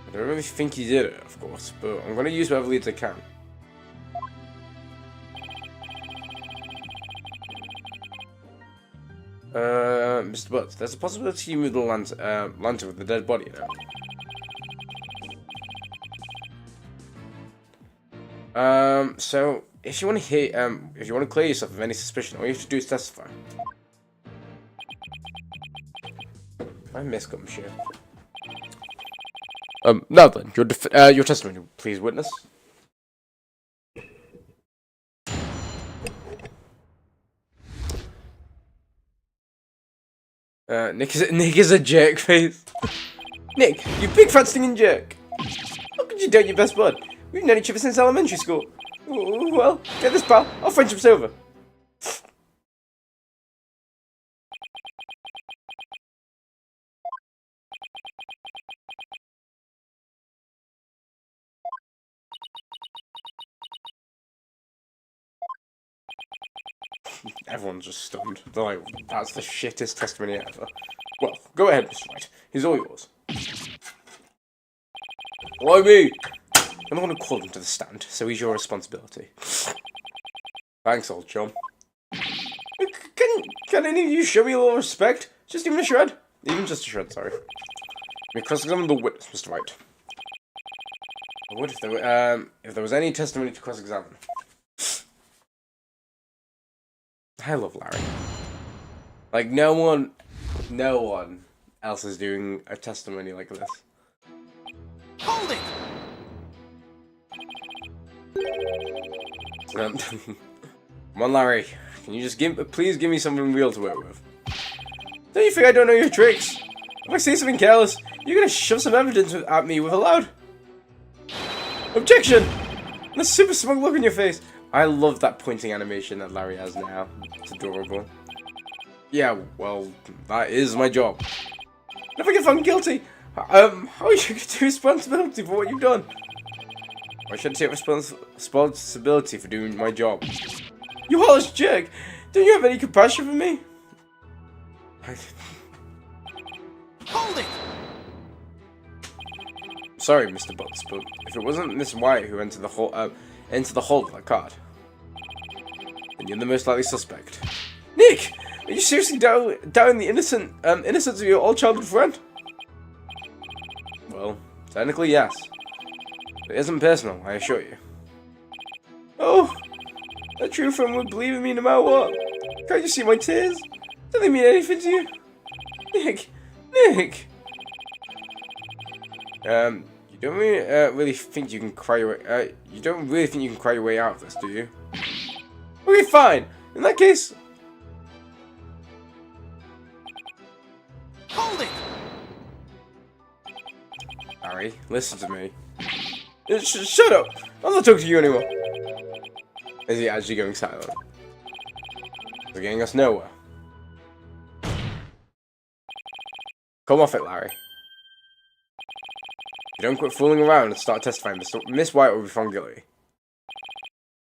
I don't really think he did it, of course, but I'm gonna use whatever leads I can. Mr. Butts, there's a possibility you move the lantern with the dead body now. So if you want to clear yourself of any suspicion, all you have to do is testify. I miss Gumshoe. Now then, your testimony, please, witness. Nick is a jerk face. Nick, you big fat stinging jerk. How could you doubt your best bud? We've known each other since elementary school. Well, get this, pal. Our friendship's over. Everyone's just stunned. They're like, that's the shittest testimony ever. Well, go ahead, Mr. Wright. He's all yours. Why me? I'm not going to call him to the stand, so he's your responsibility. Thanks, old chum. Can any of you show me a little respect? Just even a shred? Even just a shred, sorry. Me cross-examine the witness, Mr. Wright. I would if there was any testimony to cross-examine. I love Larry. Like, no one else is doing a testimony like this. Hold it! Come on, Larry. Can you just please give me something real to work with? Don't you think I don't know your tricks? If I say something careless, you're gonna shove some evidence at me with a loud objection! And a super smug look on your face. I love that pointing animation that Larry has now. It's adorable. Yeah, well, that is my job. If I get found guilty, how are you going to take responsibility for what you've done? Why should I take responsibility for doing my job? You hellish jerk! Don't you have any compassion for me? Hold it! Sorry, Mr. Butts, but if it wasn't Miss White who entered the hold of that card, then you're the most likely suspect. Nick! Are you seriously doubting the innocence of your old childhood friend? Well, technically yes. But it isn't personal, I assure you. Oh! A true friend would believe in me no matter what. Can't you see my tears? Don't they mean anything to you? Nick! Nick! You don't really think you can cry your way, you don't really think you can cry your way out of this, do you? Okay, fine. In that case... Hold it! Harry, listen to me. Shut up! I'm not talking to you anymore. Is he actually going silent? They're getting us nowhere. Come off it, Larry. If you don't quit fooling around and start testifying, Miss White will be found guilty.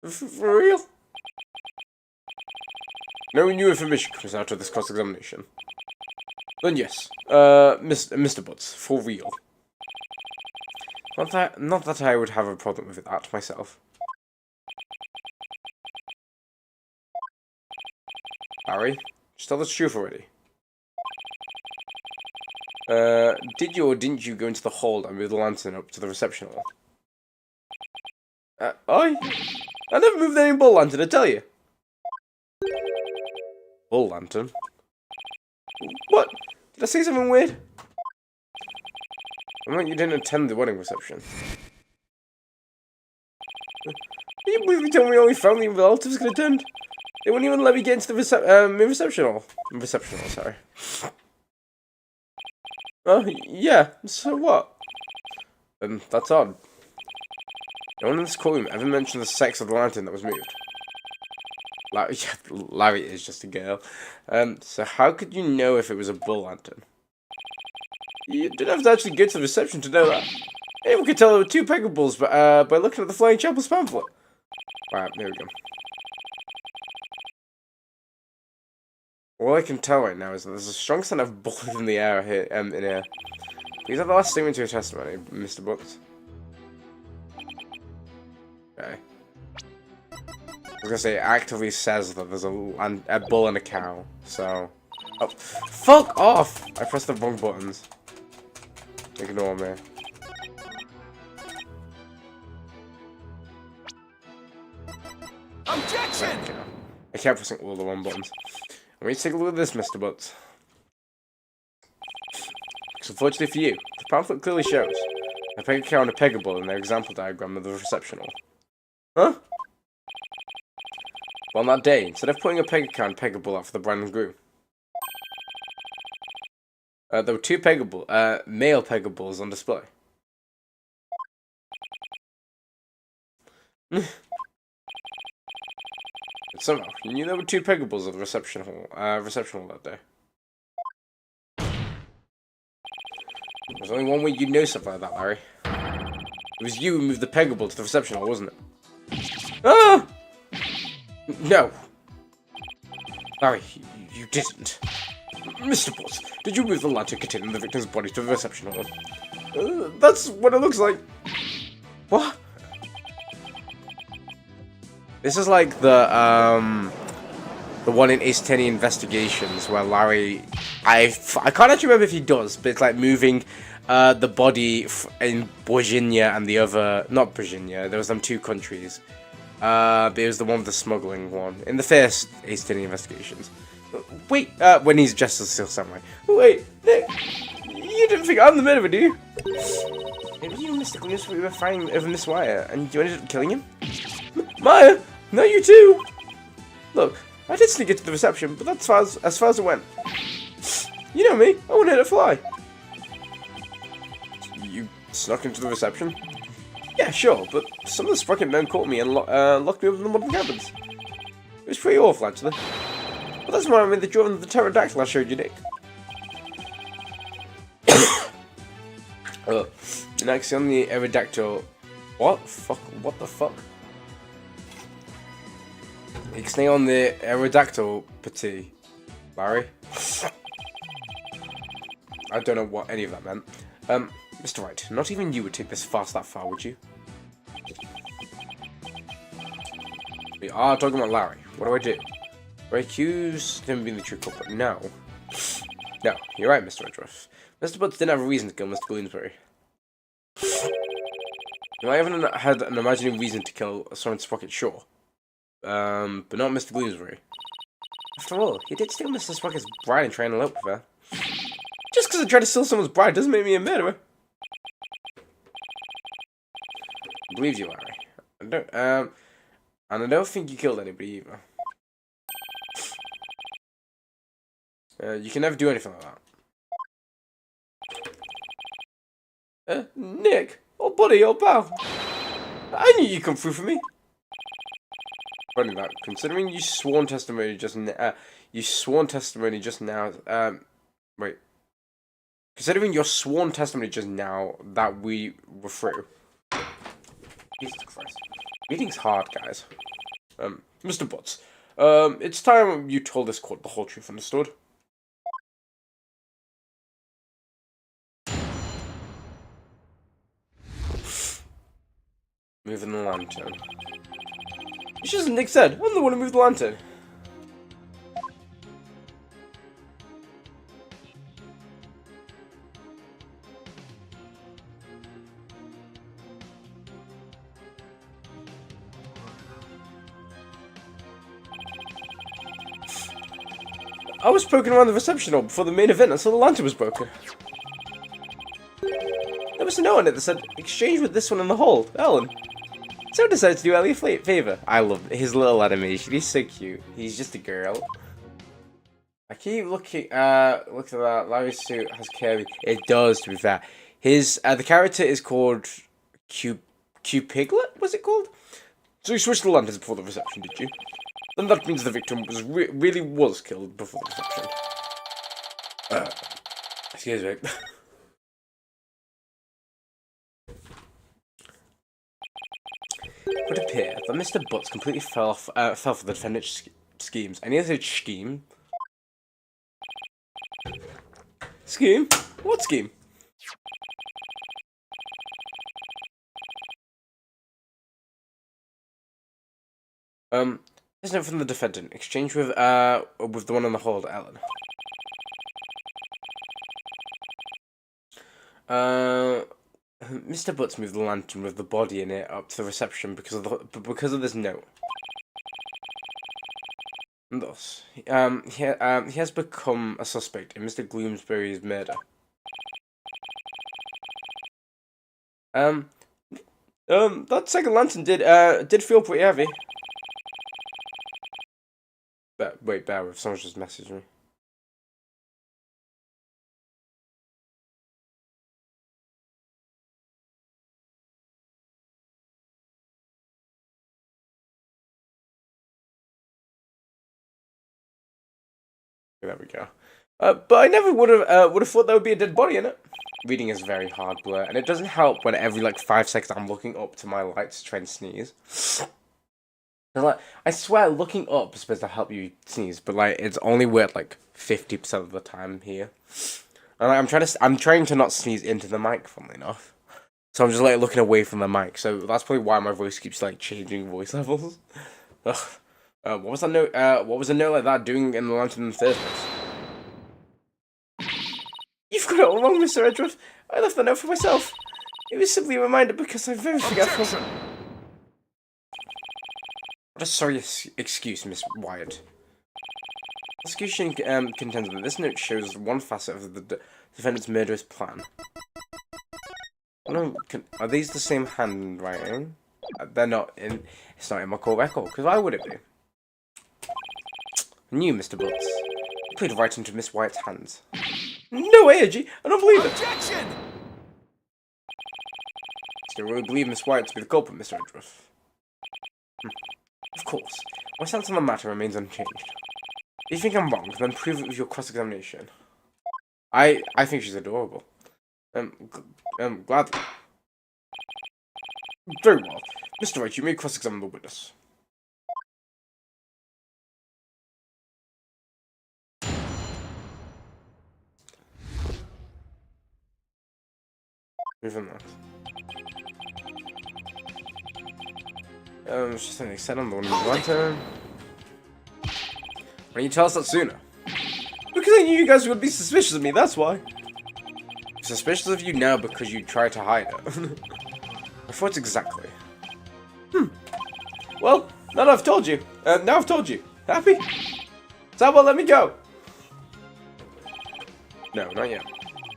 For real? No new information comes out of this cross-examination. Then yes, Mr. Butts, for real. Not that I would have a problem with that myself. Harry, just tell the truth already. Did you or didn't you go into the hold and move the lantern up to the reception hall? I never moved any bull lantern, I tell you. Bull lantern? What? Did I say something weird? I meant you didn't attend the wedding reception. Can you believe you told me only family and relatives could attend? They wouldn't even let me get into the reception hall. Reception hall, sorry. Oh, yeah, so what? That's odd. No one in this courtroom ever mentioned the sex of the lantern that was moved. Larry, Larry is just a girl. So how could you know if it was a bull lantern? You didn't have to actually go to the reception to know that. Anyone could tell there were two Pega Bulls by looking at the Flying Chapel's pamphlet. Right, there we go. All I can tell right now is that there's a strong scent of blood in the air here, in here. Please have the last statement to your testimony, Mr. Butts. Okay. I was gonna say, it actively says that there's a bull and a cow, so... Oh, fuck off! I pressed the wrong buttons. Ignore me. Objection! Okay. I kept pressing all the wrong buttons. Let me take a look at this, Mr. Butts. So unfortunately for you, the pamphlet clearly shows a Pega cow and a Pega bull in their example diagram of the reception hall. Huh? Well, on that day, instead of putting a Pega cow and Pega bull out for the bride and groom, there were two male Pega bulls on display. But somehow, you knew there were two Pega bulls at the reception hall that day. There's only one way you'd know something like that, Larry. It was you who moved the Pega bull to the reception hall, wasn't it? Ah! No! Larry, you didn't. Mr. Butts, did you move the lantern containing the victim's body to the reception hall? That's what it looks like. What? This is like the one in Ace Attorney Investigations where Larry... I can't actually remember if he does, but it's like moving the body in Virginia and the other... Not Virginia, there was them two countries. But it was the one with the smuggling one. In the first Ace Attorney Investigations. Wait, when he's dressed as a Steel Samurai. Wait, Nick, you didn't think I'm the murderer, do you? Maybe you mystically just were fighting over Miss Wire, and you ended up killing him? Maya, no, you too. Look, I did sneak into the reception, but that's as far as it went. You know me, I want to hit a fly. You snuck into the reception? Yeah, sure, but some of the sprocket men caught me and locked me up in one of the cabins. It was pretty awful, actually. But that's why I made the drawing of the pterodactyl I showed you, Nick. Next on the Aerodactyl. What? What the fuck? Ixnay on the Aerodactyl Petit. Larry? I don't know what any of that meant. Mr. Wright, not even you would take this fast that far, would you? We are talking about Larry. What do? I accuse him of being the true culprit. No. No, you're right, Mr. Redruff. Mr. Butts didn't have a reason to kill Mr. Bloomsbury. You might have had an imaginary reason to kill Soren Sprocket, sure. But not Mr. Bloomsbury. After all, he did steal Mr. Sprocket's bride and try and elope with her. Just because I tried to steal someone's bride doesn't make me a murderer. I believe you, Larry. And I don't think you killed anybody either. You can never do anything like that. Nick, old buddy, old pal. I knew you'd come through for me. Funny that, considering you sworn testimony just now. Wait. Considering your sworn testimony just now that we were through. Jesus Christ. Meeting's hard, guys. Mr. Butts, it's time you told this court the whole truth, understood? Moving the lantern. It's just as Nick said, I'm the one who moved the lantern. I was poking around the reception hall before the main event until the lantern was broken. There was a note on it that said, exchange with this one in the hall, Ellen. So I decided to do Ellie a favor. I love his little animation, he's so cute. He's just a girl. I keep looking at that. Larry's suit has Kirby. It does, to be fair. His the character is called Q Piglet. Was it called? So you switched the lanterns before the reception, did you? Then that means the victim really was killed before the reception. Excuse me. It would appear that Mr. Butts completely fell for the defendant's schemes. And here's a scheme. Scheme? What scheme? There's note from the defendant. Exchange with the one on the hold, Ellen. Mr. Butts moved the lantern with the body in it up to the reception because of this note. And thus, he has become a suspect in Mr. Gloomsbury's murder. That second lantern did feel pretty heavy. But wait, bear with, someone's just messaged me. There we go. But I never would have thought there would be a dead body in it. Reading is very hard, Blur, and it doesn't help when every like 5 seconds I'm looking up to my light to try and sneeze. Like, I swear, looking up is supposed to help you sneeze, but like it's only worked like 50% of the time here. And like, I'm trying to not sneeze into the mic, funnily enough. So I'm just like looking away from the mic. So that's probably why my voice keeps like changing voice levels. Ugh. What was that note? What was a note like that doing in the lantern in the first place? You've got it all wrong, Mr. Edgeworth. I left the note for myself. It was simply a reminder because I'm very forgetful. What a sorry excuse, Miss Wyatt. Prosecution contends that this note shows one facet of the defendant's murderous plan. No, are these the same handwriting? They're not in. It's not in my court record. Because why would it be? I knew, Mr. Butts. You played right into Miss Wyatt's hands. No way, Edgy! I don't believe it! Objection! Still really believe Miss Wyatt to be the culprit, Mr. Edgeworth? Of course. My stance on the matter remains unchanged. If you think I'm wrong, then prove it with your cross-examination. I think she's adorable. Glad. Very well. Mr. Wright, you may cross-examine the witness. Moving that. It's just something said on the one in the lantern. Why didn't you tell us that sooner? Because I knew you guys would be suspicious of me, that's why. I'm suspicious of you now because you tried to hide it. I thought exactly. Well, now I've told you. Now I've told you. Happy? So well, let me go. No, not yet.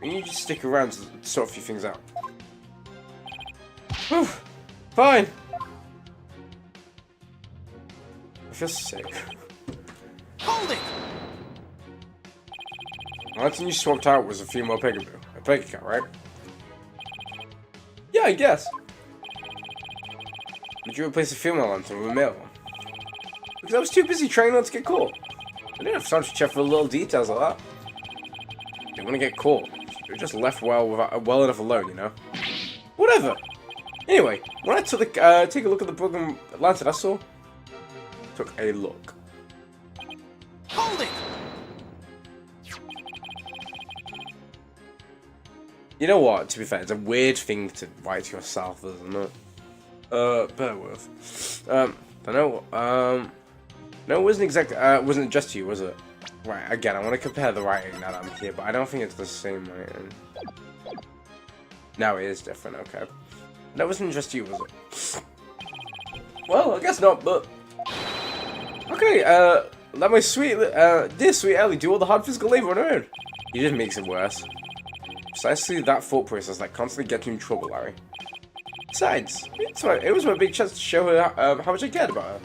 You need to stick around to sort a few things out. Whew. Fine. I feel sick. Hold it! The lantern you swapped out was a female peekaboo. A peekabout, right? Yeah, I guess. Did you replace a female lantern with a male one? Because I was too busy trying not to get caught. I didn't have time to check for the little details like that. Didn't want to get caught. You were just left well enough alone, you know? Whatever. Anyway, when I took take a look at the broken lantern I saw, took a look. Hold it! You know what? To be fair, it's a weird thing to write to yourself, isn't it? Bear with. I know. No, it wasn't exactly. Wasn't just to you, was it? Right. Again, I want to compare the writing now that I'm here, but I don't think it's the same writing. No, it is different. Okay. That wasn't just you, was it? Well, I guess not, but okay. Let my sweet, dear sweet Ellie do all the hard physical labor on her own. He just makes it worse. Precisely that thought process that constantly gets you in trouble, Larry. Besides, it was my big chance to show her how much I cared about her.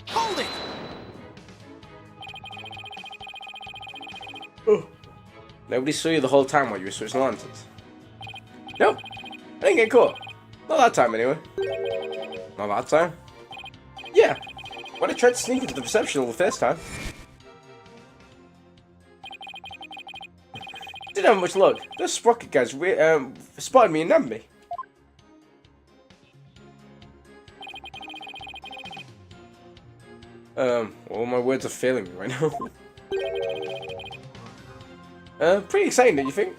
Hold it! Oh. Nobody saw you the whole time while you were switching lanterns? Nope. I didn't get caught. Not that time, anyway. Not that time? Yeah. When I tried to sneak into the reception the first time. Didn't have much luck. Those sprocket guys spotted me and nabbed me. All my words are failing me right now. Pretty exciting, don't you think?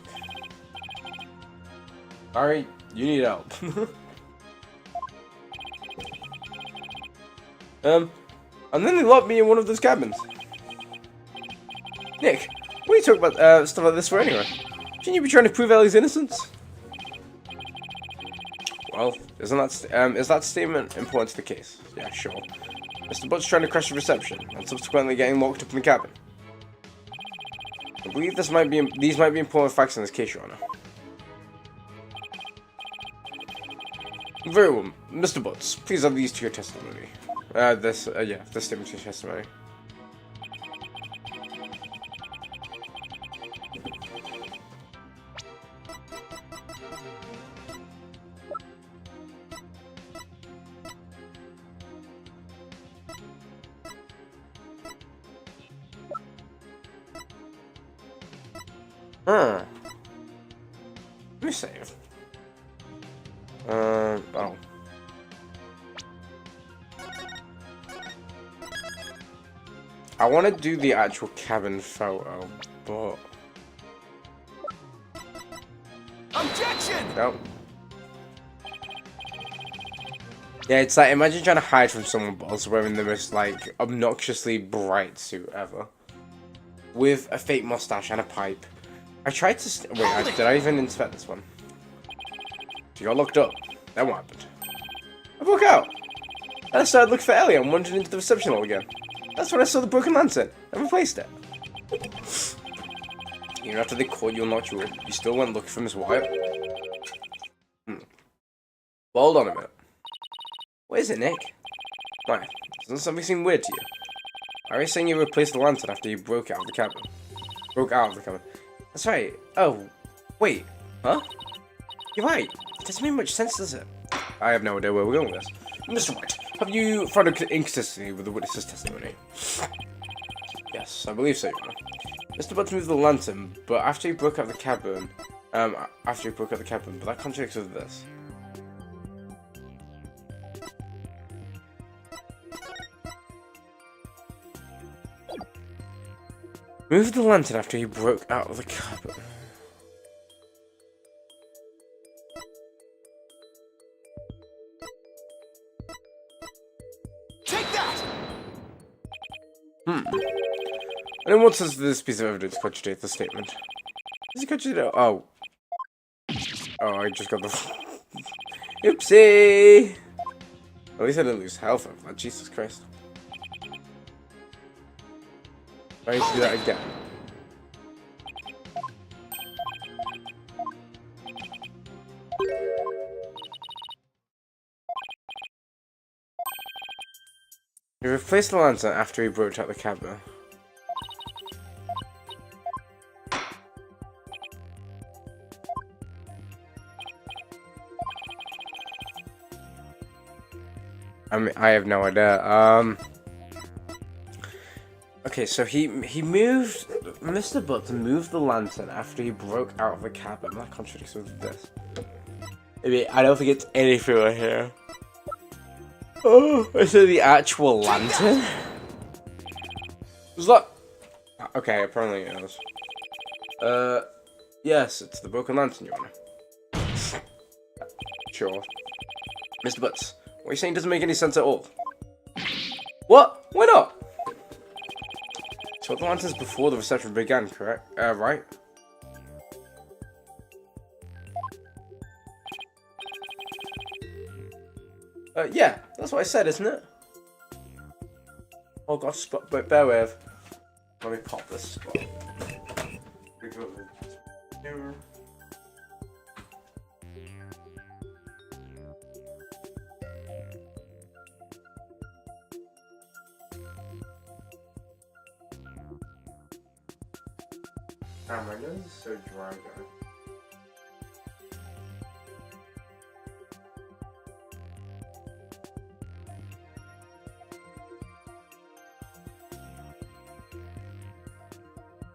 Alright, you need help. And then they locked me in one of those cabins. Nick, what are you talking about stuff like this for anyway? Shouldn't you be trying to prove Ellie's innocence? Well, is that statement important to the case? Yeah, sure. Mr. Butt's trying to crash the reception, and subsequently getting locked up in the cabin. I believe these might be important facts in this case, Your Honor. Very well, Mr. Butts, please add these to your testimony. This statement to your testimony. Let me save. Oh. I want to do the actual cabin photo, but... Objection! Nope. Yeah, it's like, imagine trying to hide from someone but also wearing the most, like, obnoxiously bright suit ever. With a fake mustache and a pipe. I tried to... Wait, did I even inspect this one? She got locked up. Then what happened? I broke out. And I started looking for Ellie and wandered into the reception hall again. That's when I saw the broken lantern and replaced it. Even after they caught you and locked you in, you still went looking for Miss Wyatt? Well, hold on a minute. What is it, Nick? Why? Doesn't something seem weird to you? Are you saying you replaced the lantern after you broke out of the cabin? Broke out of the cabin. That's right. Oh, wait. Huh? You're right. It doesn't make much sense, does it? I have no idea where we're going with this. Mr. White, have you found an inconsistency with the witness's testimony? Yes, I believe so, Your Honor. Mr. Butts moved the lantern, but after he broke out the cabin, but that contradicts with this. Moved the lantern after he broke out of the cabin. Take that! And then what does this piece of evidence contradict the statement? Does it contradict? Oh. Oh, I just got the... Oopsie! At least I didn't lose health over that. Jesus Christ. I need to do that again. He replaced the lantern after he broke out the cabin. I mean, I have no idea. Okay, so he moved... Mr. Butts moved the lantern after he broke out of the cabin. That contradicts with this. I mean, I don't think it's anything right here. Oh, is it the actual lantern? Was that... Okay, apparently it is. Yes, it's the broken lantern, Your Honor. Sure. Mr. Butts, what you're saying doesn't make any sense at all. What? Why not? So the lanterns before the reception began, correct? Right? Yeah, that's what I said, isn't it? Oh gosh, but bear with. Let me pop this spot. Ah, my nose is so dry, guys.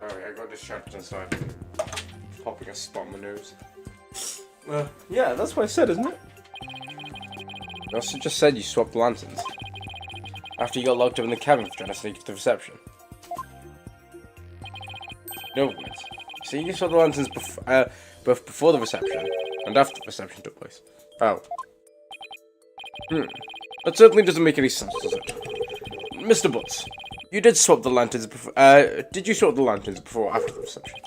Sorry, I got distracted and started popping a spot on my nose. Yeah, that's what I said, isn't it? You also just said you swapped the lanterns. After you got locked up in the cabin for trying to sneak into the reception. No, wait. See, you swapped the lanterns both before the reception and after the reception took place. Oh. That certainly doesn't make any sense, does it? Mr. Butts, you did swap the lanterns before, did you swap the lanterns before or after the reception?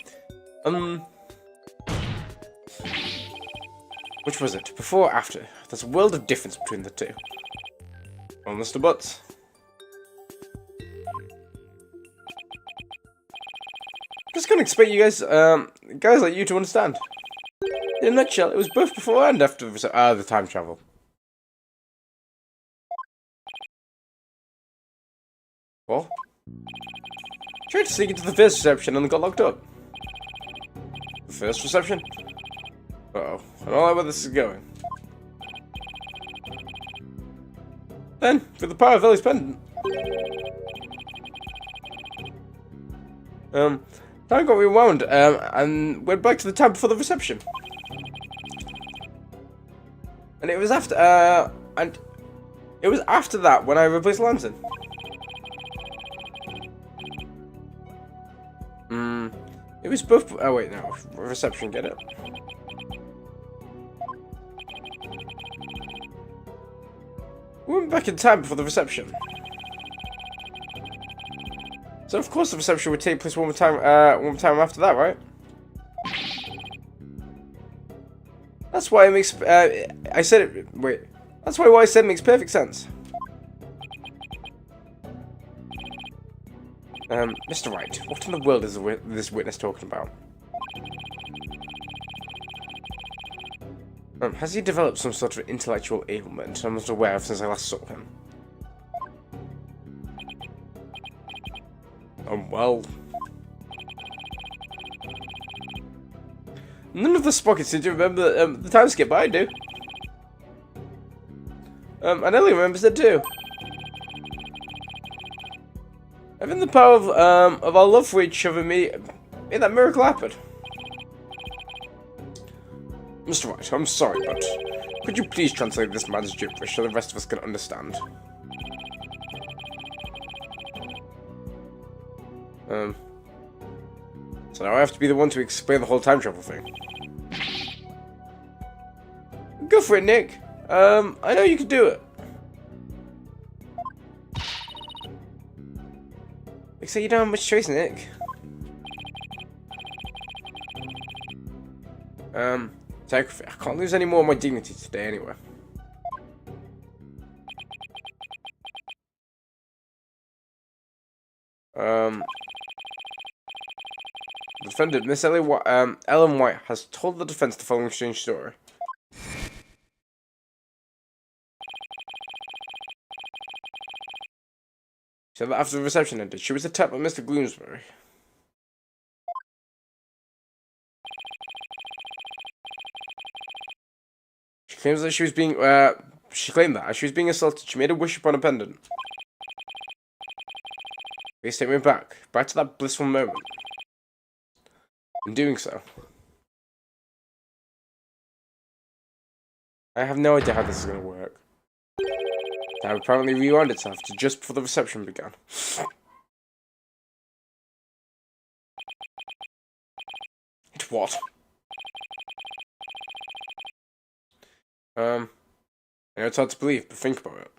Which was it? Before or after? There's a world of difference between the two. Well, Mr. Butts. Just gonna expect you guys, guys like you to understand. In a nutshell, it was both before and after the time travel. What? Tried to sneak into the first reception and got locked up. The first reception? Uh-oh. I don't know where this is going. Then, with the power of Ellie's pendant. Time got rewound, and went back to the time before the reception. And it was after, that when I replaced the lantern. It was both, oh wait, no, reception, get it? We went back in time before the reception. So of course the reception would take place one more time after that, right? That's why it makes, I said it, wait. That's why what I said makes perfect sense. Mr. Wright, what in the world is this witness talking about? Has he developed some sort of intellectual ailment I'm not aware of since I last saw him? Well... None of the Sprockets seem to remember the time skip, but I do. And Ellie remembers it too. Having the power of our love for each other made that miracle happen. Mr. Wright, I'm sorry, but could you please translate this man's gibberish so the rest of us can understand? So now I have to be the one to explain the whole time travel thing. Go for it, Nick. I know you can do it. Looks like you don't have much choice, Nick. I can't lose any more of my dignity today, anyway. The defendant, Miss Ellen White, has told the defense the following strange story. She said that after the reception ended, she was attacked by Mr. Bloomsbury. She claims that she was being, as she was being assaulted, she made a wish upon a pendant. Please take me back to that blissful moment. In doing so, I have no idea how this is going to work. Time apparently rewound itself to just before the reception began. It what? I know it's hard to believe, but think about it.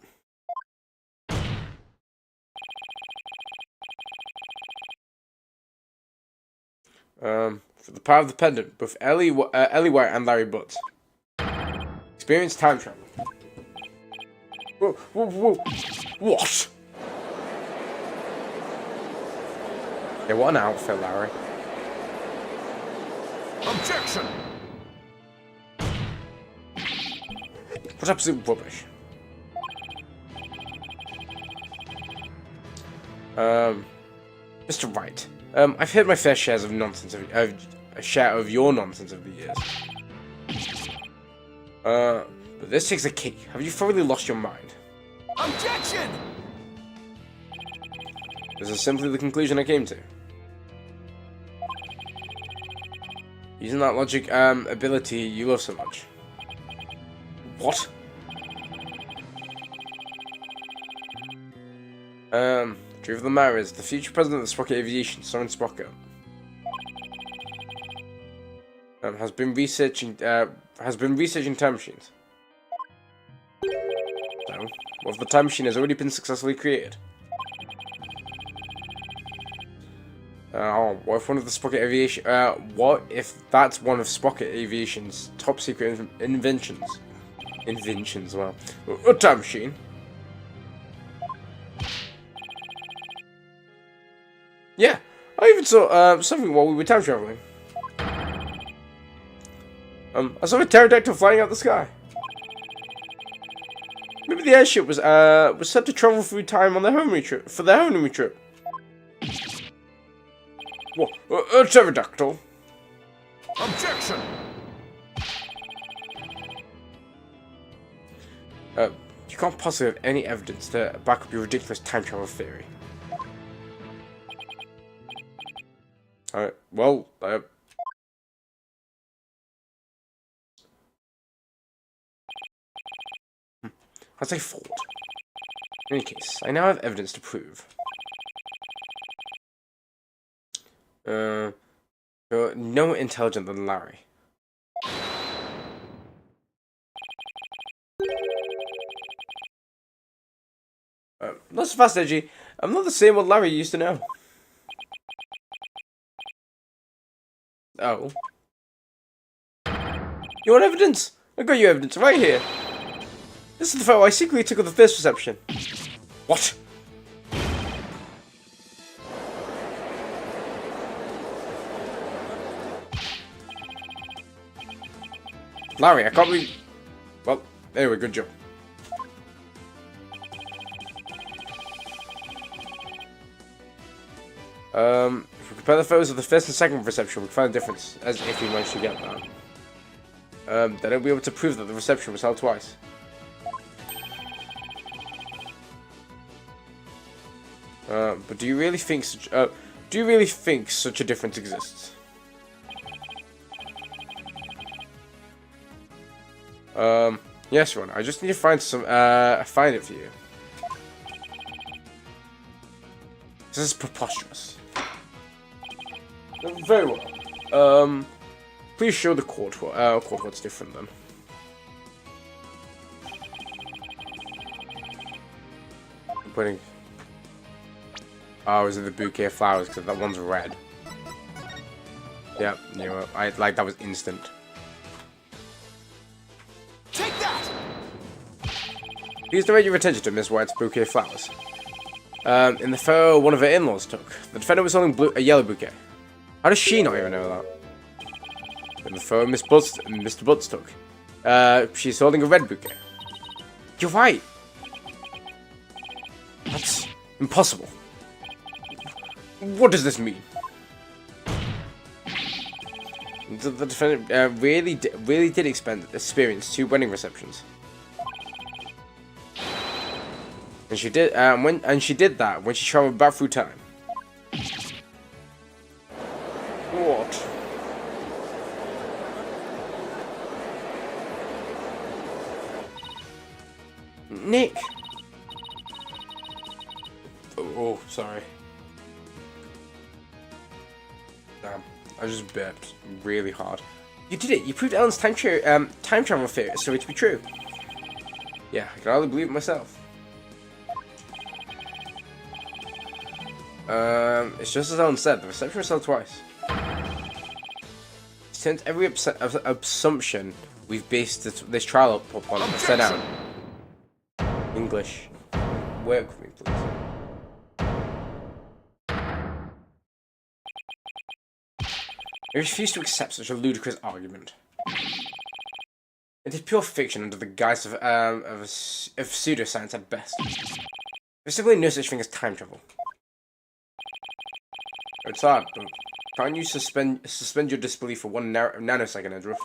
For the power of the pendant, both Ellie White and Larry Butts experienced time travel. Whoa, whoa, whoa. What? Yeah, what an outfit, Larry. Objection! What absolute rubbish. Mr. Wright, I've heard my fair shares of nonsense a share of your nonsense over the years. But this takes a cake. Have you thoroughly lost your mind? Objection! This is simply the conclusion I came to. Using that logic, ability you love so much. What? The truth of the matter is, the future president of Sprocket Aviation, Soren Sprocket, has been researching time machines. So, what if the time machine has already been successfully created? What if one of the Sprocket Aviation? What if that's one of Sprocket Aviation's top secret inventions? Inventions, well, a time machine. Yeah, I even saw something while we were time traveling. I saw a pterodactyl flying out the sky. Maybe the airship was set to travel through time on their homely trip for their homely trip. What? A pterodactyl? Objection! You can't possibly have any evidence to back up your ridiculous time travel theory. Alright, well, as I thought. In any case, I now have evidence to prove. You're no more intelligent than Larry. Not so fast, Edgy. I'm not the same old Larry you used to know. Oh. You want evidence? I got you evidence right here. This is the photo I secretly took of the first reception. What? Larry, I can't believe... Well, anyway, good job. If we compare the photos of the first and second reception, we can find a difference, as if we managed to get that. Then I'll be able to prove that the reception was held twice. But do you really think such a difference exists? Yes, Ron. I just need to find find it for you. This is preposterous. Very well. Please show the court what's different then. I'm putting. Oh, is it the bouquet of flowers? Because that one's red. Yep, knew it. That was instant. Take that! Please direct your attention to Miss White's bouquet of flowers. In the photo one of her in-laws took, the defendant was holding a yellow bouquet. How does she not even know that? In the photo Mr. Butts took, she's holding a red bouquet. You're right. That's impossible. What does this mean? The defendant really did experience 2 wedding receptions, and she did that when she traveled back through time. What? Nick. Oh, sorry. Damn, I just burped really hard. You did it! You proved Ellen's time travel theory to be true. Yeah, I can hardly believe it myself. It's just as Ellen said, the reception was held twice. Since every assumption we've based this trial upon upside down. English. Work with me, please. I refuse to accept such a ludicrous argument. It is pure fiction under the guise of pseudoscience at best. There's simply no such thing as time travel. It's hard, but can't you suspend your disbelief for one nanosecond, Edgeworth?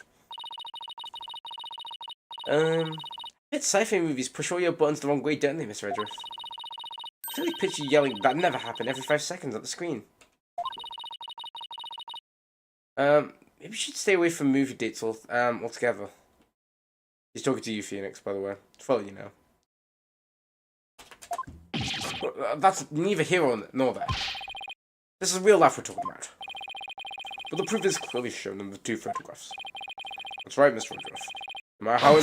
Sci-fi movies push all your buttons the wrong way, don't they, Mr. Edgeworth? I really picture you yelling, "That never happened," every 5 seconds at the screen. Maybe you should stay away from movie dates altogether. He's talking to you, Phoenix, by the way. Follow you now. That's neither here nor there. This is real life we're talking about. But the proof is clearly shown in the 2 photographs. That's right, Mr. Woodruff. No matter how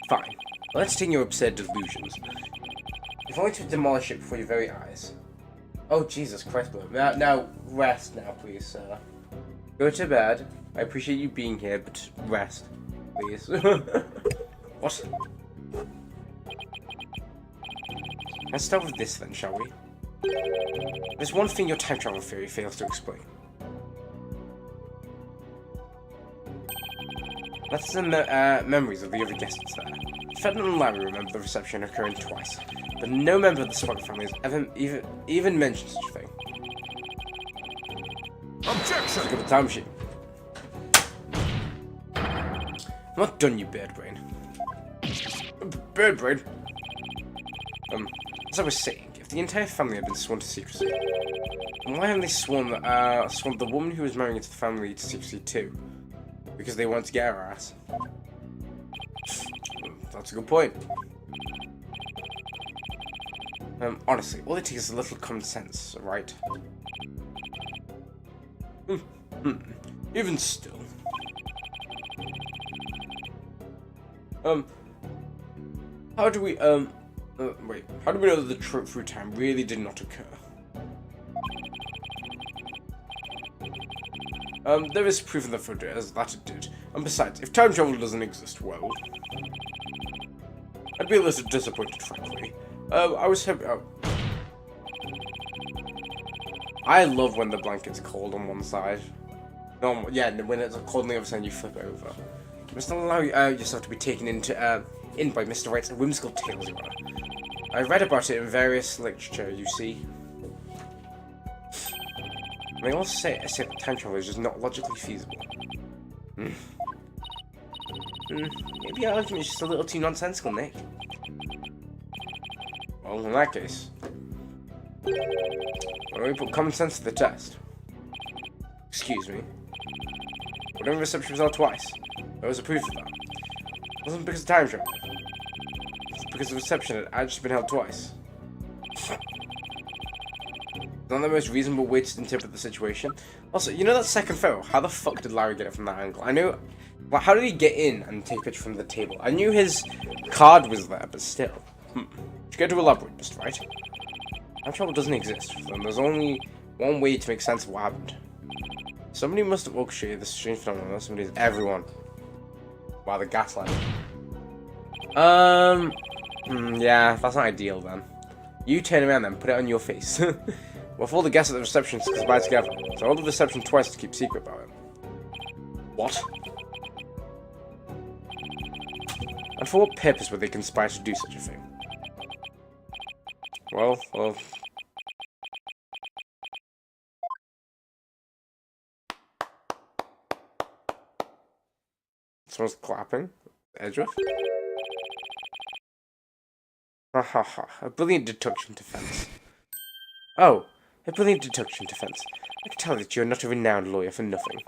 Fine. Let's take your absurd delusions. If only to demolish it before your very eyes. Oh, Jesus Christ, Blue. Now, rest now, please, sir. Go to bed. I appreciate you being here, but rest, please. What? Let's start with this then, shall we? There's one thing your time travel theory fails to explain. That's the memories of the other guests there. Fenton and Larry remember the reception occurring twice, but no member of the Spock family has ever even mentioned such a thing. Objection! Look at the time machine. I'm not done, you bird brain. Bird brain? As I was saying, if the entire family had been sworn to secrecy, then why haven't they sworn the woman who was marrying into the family to secrecy too? Because they wanted to get her ass. That's a good point. Honestly, all it takes is a little common sense, right? Even still. How do we, wait, how do we know that the trip through time really did not occur? There is proof in the photos that it did. And besides, if time travel doesn't exist, well, I'd be a little disappointed, frankly. I was hoping, I love when the blanket's cold on one side. No, yeah, when it's cold on the other side, you flip over. You must not allow yourself to be taken in by Mr. Wright's whimsical tales, you are. I read about it in various literature, you see. They all say that time travel is just not logically feasible. Maybe our argument is just a little too nonsensical, Nick. Well, in that case, why don't we put common sense to the test? Excuse me. Whatever reception was held twice. There was a proof of that. It wasn't because of time travel. It's because the reception had actually been held twice. Not the most reasonable way to interpret the situation. Also, you know that second photo? How the fuck did Larry get it from that angle? I know. Well, how did he get in and take a picture from the table? I knew his card was there, but still. You get to elaborate, Mr. Wright. Time travel doesn't exist, and there's only one way to make sense of what happened. Somebody must have orchestrated this strange phenomenon. Somebody's everyone. Wow, the gaslighting. Yeah, that's not ideal then. You turn around then, put it on your face. Well, if all the guests at the reception conspired together, so all the reception twice to keep secret about it. What? And for what purpose would they conspire to do such a thing? Well... Someone's clapping. Edgeworth? Ha, a brilliant deduction defense. Oh, a brilliant deduction defense. I can tell that you're not a renowned lawyer for nothing.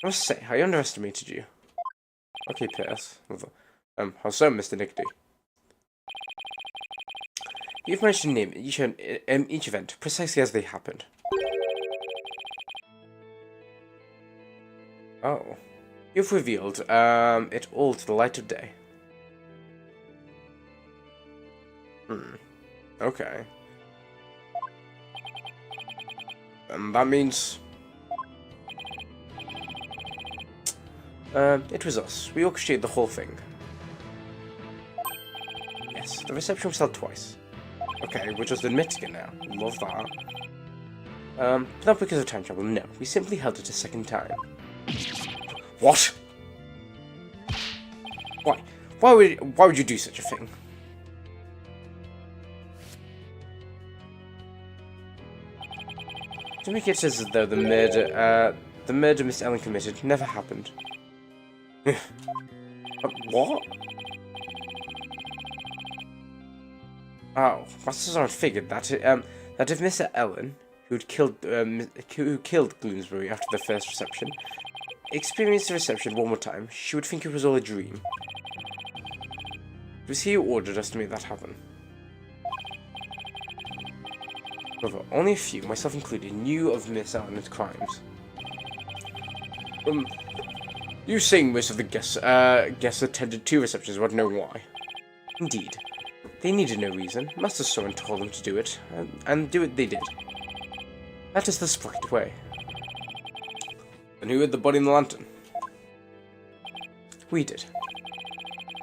I must say, I underestimated you. Okay, Pierce. How so, Mr. Nickety? You've managed to name each event precisely as they happened. Oh. You've revealed, it all to the light of day. Okay. And that means... it was us. We orchestrated the whole thing. Yes, the reception was held twice. Okay, we're just admitting it now. Love that. But not because of time travel, no. We simply held it a second time. What? Why? Why would you do such a thing? To make it as though the murder Miss Ellen committed never happened. What? Oh, Master Sorin figured that that if Miss Ellen, who killed Bloomsbury after the first reception, experienced the reception one more time, she would think it was all a dream. It was he who ordered us to make that happen. However, only a few, myself included, knew of Miss Ellen's crimes. You saying most of the guests attended 2 receptions would know why. Indeed. They needed no reason. Master Sorin told them to do it, and do it they did. That is the sprite way. And who hid the body in the lantern? We did.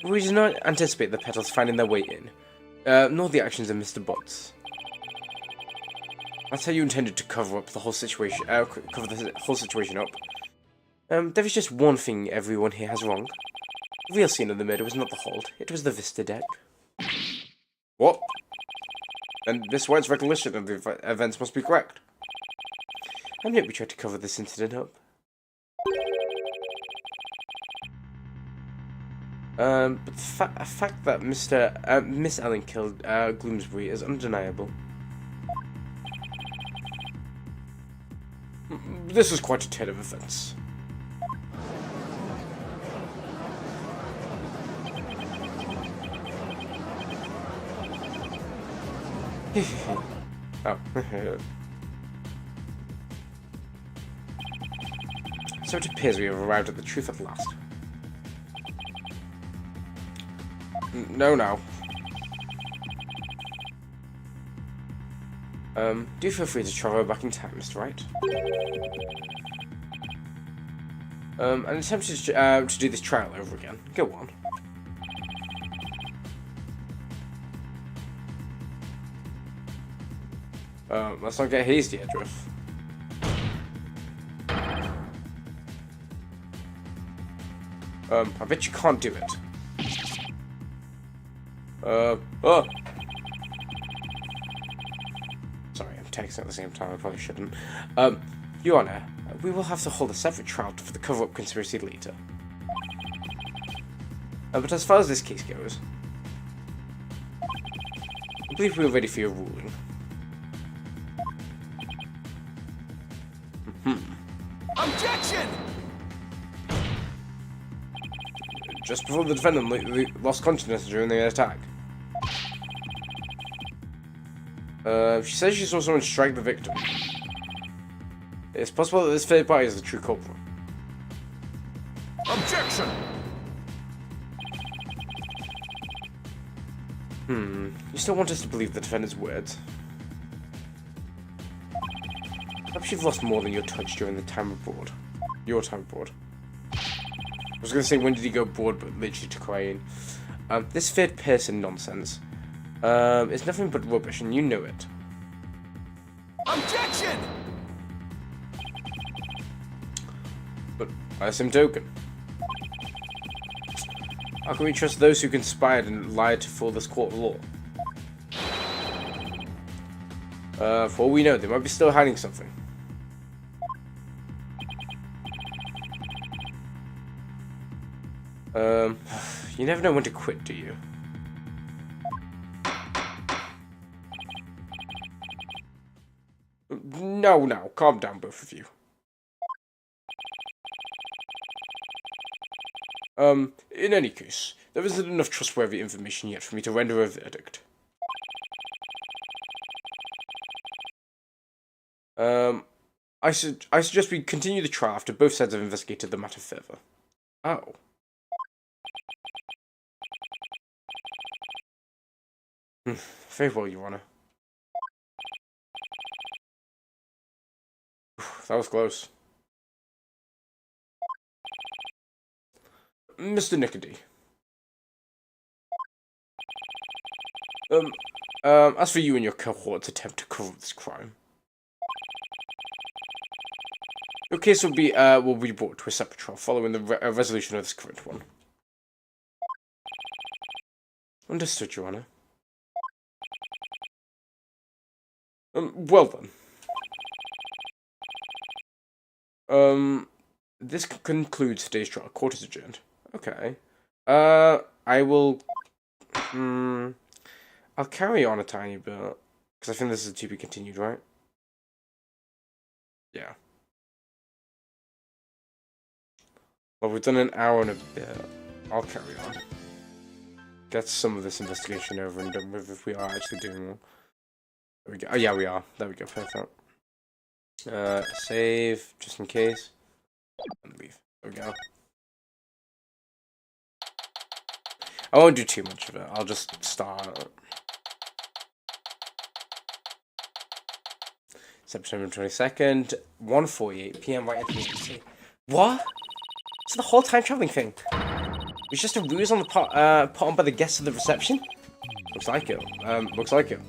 We did not anticipate the petals finding their way in, nor the actions of Mr. Botts. That's how you intended to cover up the whole situation. Cover the whole situation up. There is just one thing everyone here has wrong. The real scene of the murder was not the hold; it was the Vista deck. What? And Miss White's recollection of the events must be correct. And yet we tried to cover this incident up. But the fact that Miss Ellen killed Gloomsbury is undeniable. This is quite a tale of events. Oh. So it appears we have arrived at the truth at last. No, no. Do feel free to travel back in time, Mr. Wright. And attempt to do this trial over again. Go on. Let's not get hasty, Edgeworth. I bet you can't do it. Oh! Sorry, I'm texting at the same time, I probably shouldn't. Your Honor, we will have to hold a separate trial for the cover-up conspiracy later. But as far as this case goes, I believe we are ready for your ruling. Objection! Just before the defendant lost consciousness during the attack. She says she saw someone strike the victim. It's possible that this third party is the true culprit. Objection! You still want us to believe the defendant's words? Perhaps you've lost more than your touch during the time abroad. Your time abroad. I was going to say, when did he go abroad, but literally took away in. This third person nonsense is nothing but rubbish, and you know it. Objection! But by the same token, how can we trust those who conspired and lied for this court of law? For all we know, they might be still hiding something. You never know when to quit, do you? No, calm down, both of you. In any case, there isn't enough trustworthy information yet for me to render a verdict. I suggest we continue the trial after both sides have investigated the matter further. Oh. Very well, Your Honor. That was close. Mr. Nickady. As for you and your cohort's attempt to cover up this crime, your case will be brought to a separate trial following the resolution of this current one. Understood, Your Honor. Well then. This concludes today's trial. Court is adjourned. Okay. I will. I'll carry on a tiny bit because I think this is to be continued, right? Yeah. Well, we've done an hour and a bit. I'll carry on. Get some of this investigation over and done with if we are actually doing one. There we go. Oh, yeah, we are. There we go. Perfect. Save, just in case. And leave. There we go. I won't do too much of it. I'll just start. September 22nd, 1:48 p.m. right at the agency. What? So the whole time traveling thing was just a ruse on the put on by the guests of the reception? Looks like it. Looks like it.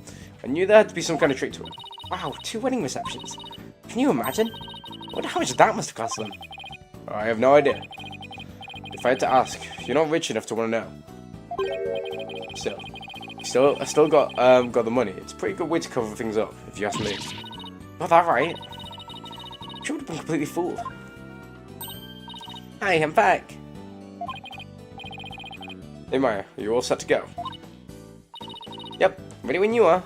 I knew there had to be some kind of trick to it. Wow, 2 wedding receptions. Can you imagine? I wonder how much that must have cost them. Oh, I have no idea. If I had to ask, you're not rich enough to want to know. I still got the money. It's a pretty good way to cover things up, if you ask me. Not that right. She would have been completely fooled. Hi, I'm back. Hey Maya, are you all set to go? Yep, ready when you are.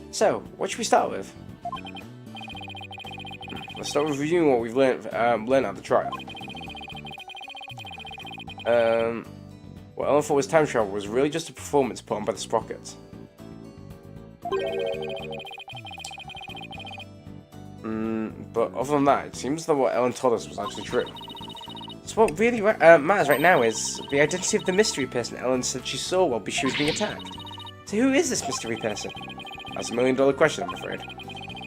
So, what should we start with? Let's start with reviewing what we've learned at the trial. What Ellen thought was time travel was really just a performance put on by the Sprockets. But other than that, it seems that what Ellen told us was actually true. So what really matters right now is the identity of the mystery person Ellen said she saw while she was being attacked. So who is this mystery person? That's a $1,000,000 question, I'm afraid.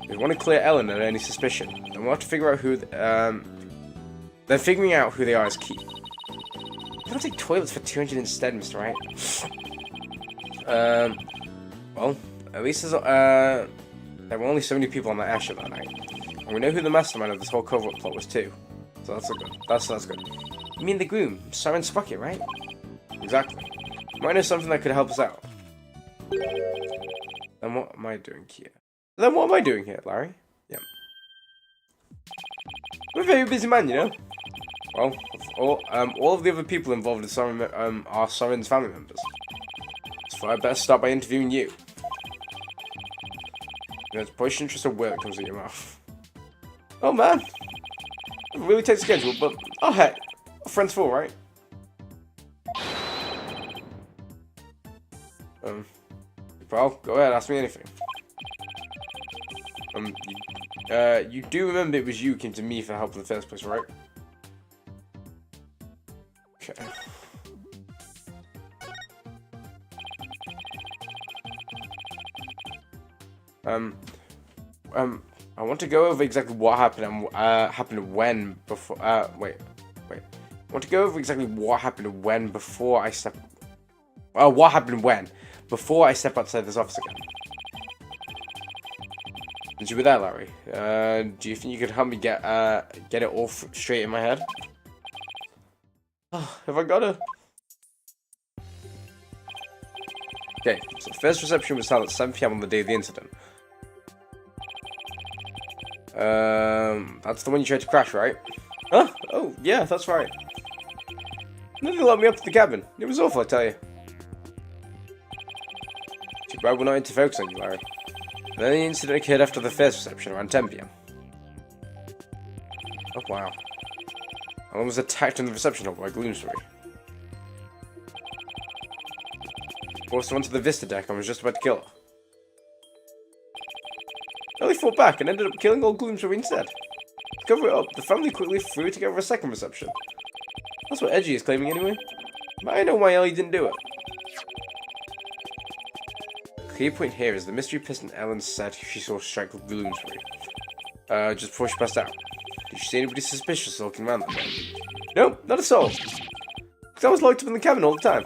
If we want to clear Ellen of any suspicion, then we'll have to figure out who. Then figuring out who they are is key. You don't take toilets for 200 instead, Mr. Wright. Well, at least there were only so many people on that airship that night. And we know who the mastermind of this whole cover-up plot was too. So that's good. That's good. You mean the groom, Soren Sprocket, right? Exactly. Might know something that could help us out. Then what am I doing here? Larry? Yep. I'm a very busy man, you know? Well, all of the other people involved in Soren, are Soren's family members. So I better start by interviewing you. There's push interest of word comes out your mouth. Oh man, it really takes schedule, but oh heck, a friend's full, right? Well, go ahead, ask me anything. You do remember it was you who came to me for help in the first place, right? Okay. I want to go over exactly what happened and happened when before. Wait. I want to go over exactly what happened when before I step. What happened when before I step outside this office again. Since you were there, Larry, do you think you could help me get it all straight in my head? Have I got it? Okay, so the first reception was held at 7 PM on the day of the incident. That's the one you tried to crash, right? Huh? Oh, yeah, that's right. Then they let me up to the cabin. It was awful, I tell you. Too bad we're not into focus on you, Larry. And then the incident occurred after the first reception, around 10 PM. Oh, wow. Ellen was attacked in the reception hall by Gloomsbury. Forced her onto the Vista deck and was just about to kill her. Ellie fought back and ended up killing old Gloomsbury instead. To cover it up, the family quickly threw together a second reception. That's what Edgy is claiming anyway. But I know why Ellie didn't do it. The key point here is the mystery person Ellen said she saw strike Gloomsbury. Just before she passed out. Did you see anybody suspicious looking around that day? Nope, not at all. Because I was locked up in the cabin all the time.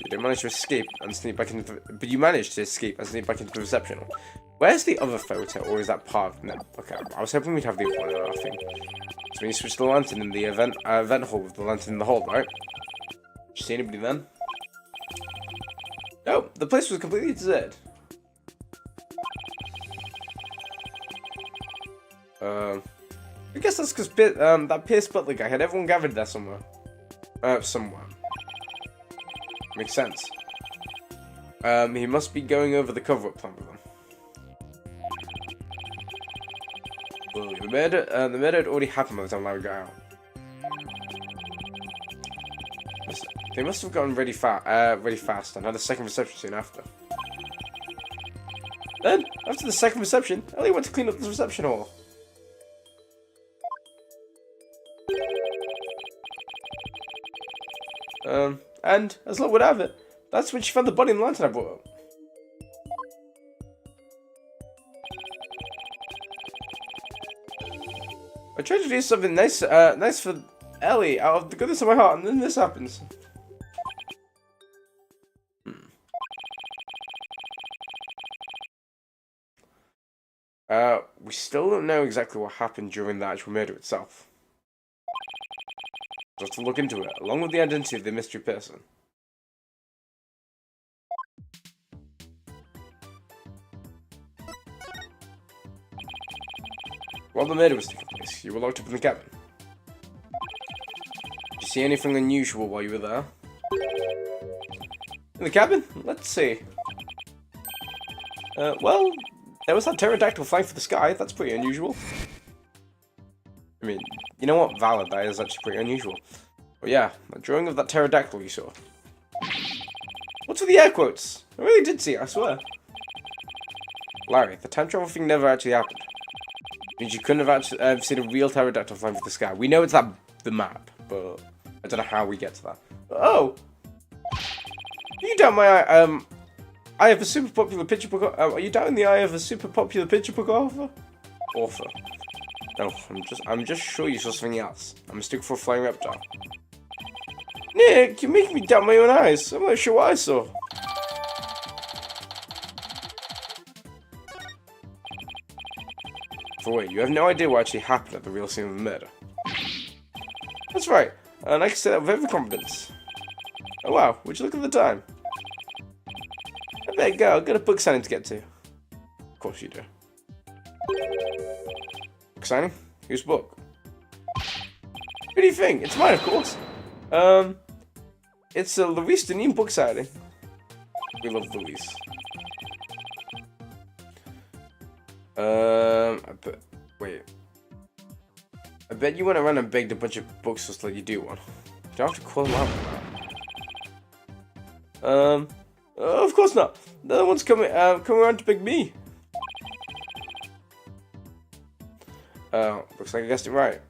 You didn't manage to escape and sneak back into but you managed to escape and sneak back into the reception hall. Where's the other photo, or is that part of... No, okay, I was hoping we'd have the other one in our thing. So when you switch the lantern in the event hall with the lantern in the hall, right? Did you see anybody then? No, the place was completely deserted. I guess that's because that Pierce Butler guy had everyone gathered there somewhere. Somewhere. Makes sense. He must be going over the cover-up plan with them. Well, the murder had already happened by the time Larry got out. They must have gotten ready fast and had a second reception soon after. Then, after the second reception, Ellie went to clean up the reception hall. And, as luck would have it, that's when she found the body in the lantern I brought up. I tried to do something nice for Ellie out of the goodness of my heart, and then this happens. We still don't know exactly what happened during the actual murder itself. We'll have to look into it, along with the identity of the mystery person. While the murder was taking place, you were locked up in the cabin. Did you see anything unusual while you were there? In the cabin? Let's see. Well, there was that pterodactyl flying for the sky. That's pretty unusual. I mean, you know what? Valid, that is actually pretty unusual. But yeah, a drawing of that pterodactyl you saw. What's with the air quotes? I really did see it, I swear. Larry, the time travel thing never actually happened. It means you couldn't have actually seen a real pterodactyl flying for the sky. We know it's the map, but I don't know how we get to that. Oh! You doubt my I have a super popular picture book. Are you doubting the eye of a super popular picture book author? No, I'm just sure you saw something else. I'm mistaken for a flying reptile. Nick, you're making me doubt my own eyes. I'm not sure what I saw. For wait, you have no idea what actually happened at the real scene of the murder. That's right, and I can say that with every confidence. Oh wow, would you look at the time? I better go, I've got a book signing to get to. Of course you do. Book signing? Whose book? Who do you think? It's mine, of course. It's a Louise Deneen book signing. We love Louise. Wait. I bet you went around and begged a bunch of bookstores to let you do one. You don't have to call them out for that. Of course not. The other one's coming around to beg me. Looks like I guessed it right.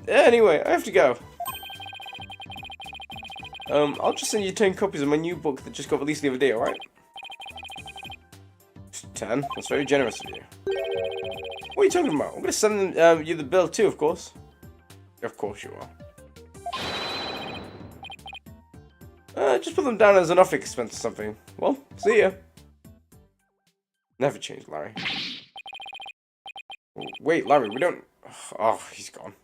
Anyway, I have to go. I'll just send you 10 copies of my new book that just got released the other day, alright? 10? That's very generous of you. What are you talking about? I'm gonna send you the bill too, of course. Of course you are. Just put them down as an off expense or something. Well, see ya. Never change, Larry. Wait, Larry, we don't... Oh, he's gone.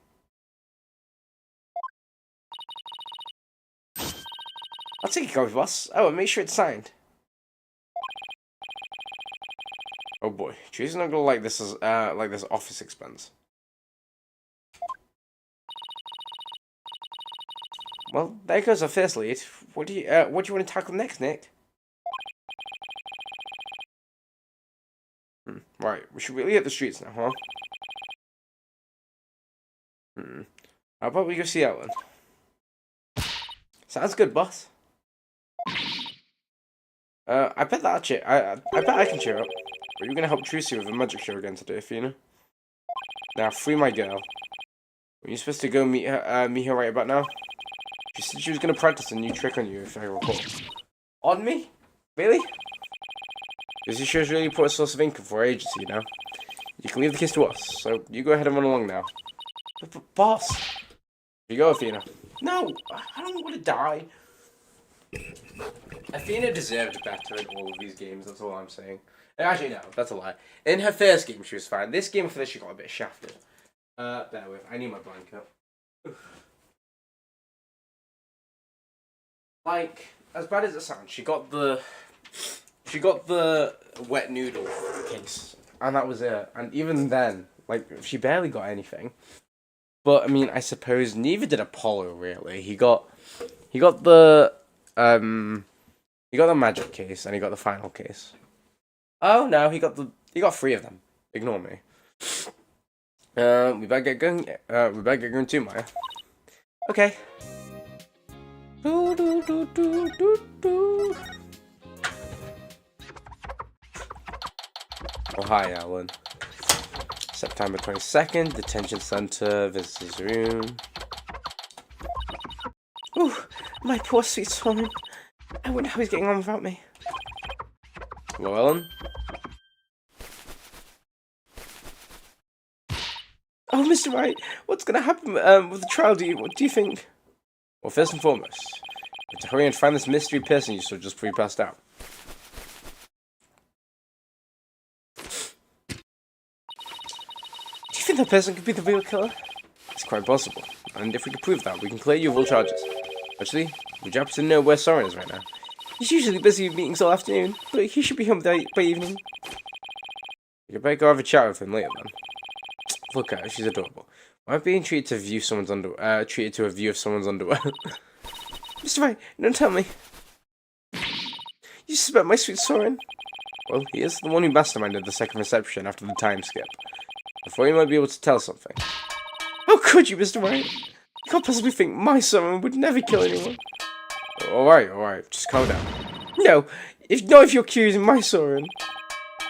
I'll take a copy, boss. Oh, and make sure it's signed. Oh boy, she's not gonna like this as like this office expense. Well, there goes our first lead. What do you want to tackle next, Nick? Right, we should really hit the streets now, huh? How about we go see Ellen? Sounds good, boss. I bet that I bet I can cheer up. But you're gonna help Trucy with the magic show again today, Athena. Now, free my girl. Were you supposed to go meet her right about now? She said she was gonna practice a new trick on you, if I recall. On me? Really? This show's really put a source of income for our agency, you know? You can leave the kids to us, so you go ahead and run along now. But boss! Here you go, Athena. No! I don't want to die. Athena deserved better in all of these games, that's all I'm saying. Actually, no, that's a lie. In her first game, she was fine. This game, for this, she got a bit shafted. Bear with. I need my blanket. Like, as bad as it sounds, she got the wet noodle case. and that was it. And even then, like, she barely got anything. But I mean, I suppose neither did Apollo really. He got the magic case and he got the final case. Oh no, he got 3 of them. Ignore me. We better get going. We better get going too, Maya. Okay. Oh hi, Alan. September 22nd, detention center, visitors room. Ooh, my poor sweet Sorin. I wonder how he's getting on without me. Hello, Ellen? Oh, Mr. Wright, what's gonna happen with the trial, what do you think? Well, first and foremost, we have to hurry and find this mystery person you saw just before you passed out. Do you think that person could be the real killer? It's quite possible, and if we can prove that, we can clear you of all charges. Actually, would you happen to know where Sorin is right now? He's usually busy with meetings all afternoon, but he should be home by evening. You better go have a chat with him later then. Look at her, she's adorable. Why being treated to a view of someone's underwear? Mr. Wright, don't tell me. You suspect my sweet Sorin? Well, he is the one who masterminded the second reception after the time skip. I thought you might be able to tell something. How could you, Mr. Wright? You can't possibly think my Sorin would never kill anyone. Alright, just calm down. No, if you're accusing my Sorin.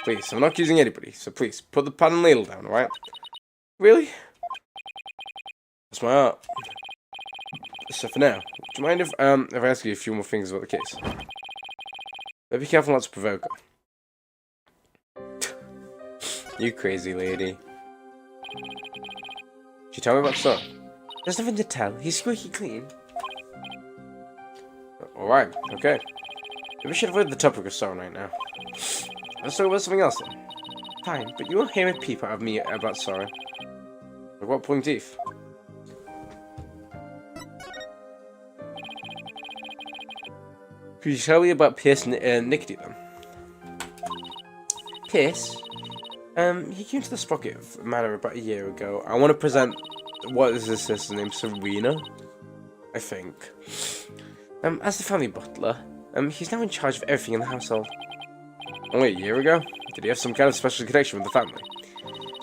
Please, I'm not accusing anybody, so please, put the pan and ladle down, alright? Really? That's my art. So for now, do you mind if I ask you a few more things about the case? But be careful not to provoke her. You crazy lady. Did you tell me about Sorin? There's nothing to tell. He's squeaky clean. Alright, okay. Maybe we should avoid the topic of Sorin right now. Let's talk about something else then. Fine, but you won't hear a peep out of me about Sorin. Like what, pulling teeth? Could you tell me about Pierce and Nickety then? Pierce? He came to the Sprocket Manor about a year ago. I want to present, what is his sister's name? Serena? I think. As the family butler, he's now in charge of everything in the household. Only a year ago? Did he have some kind of special connection with the family?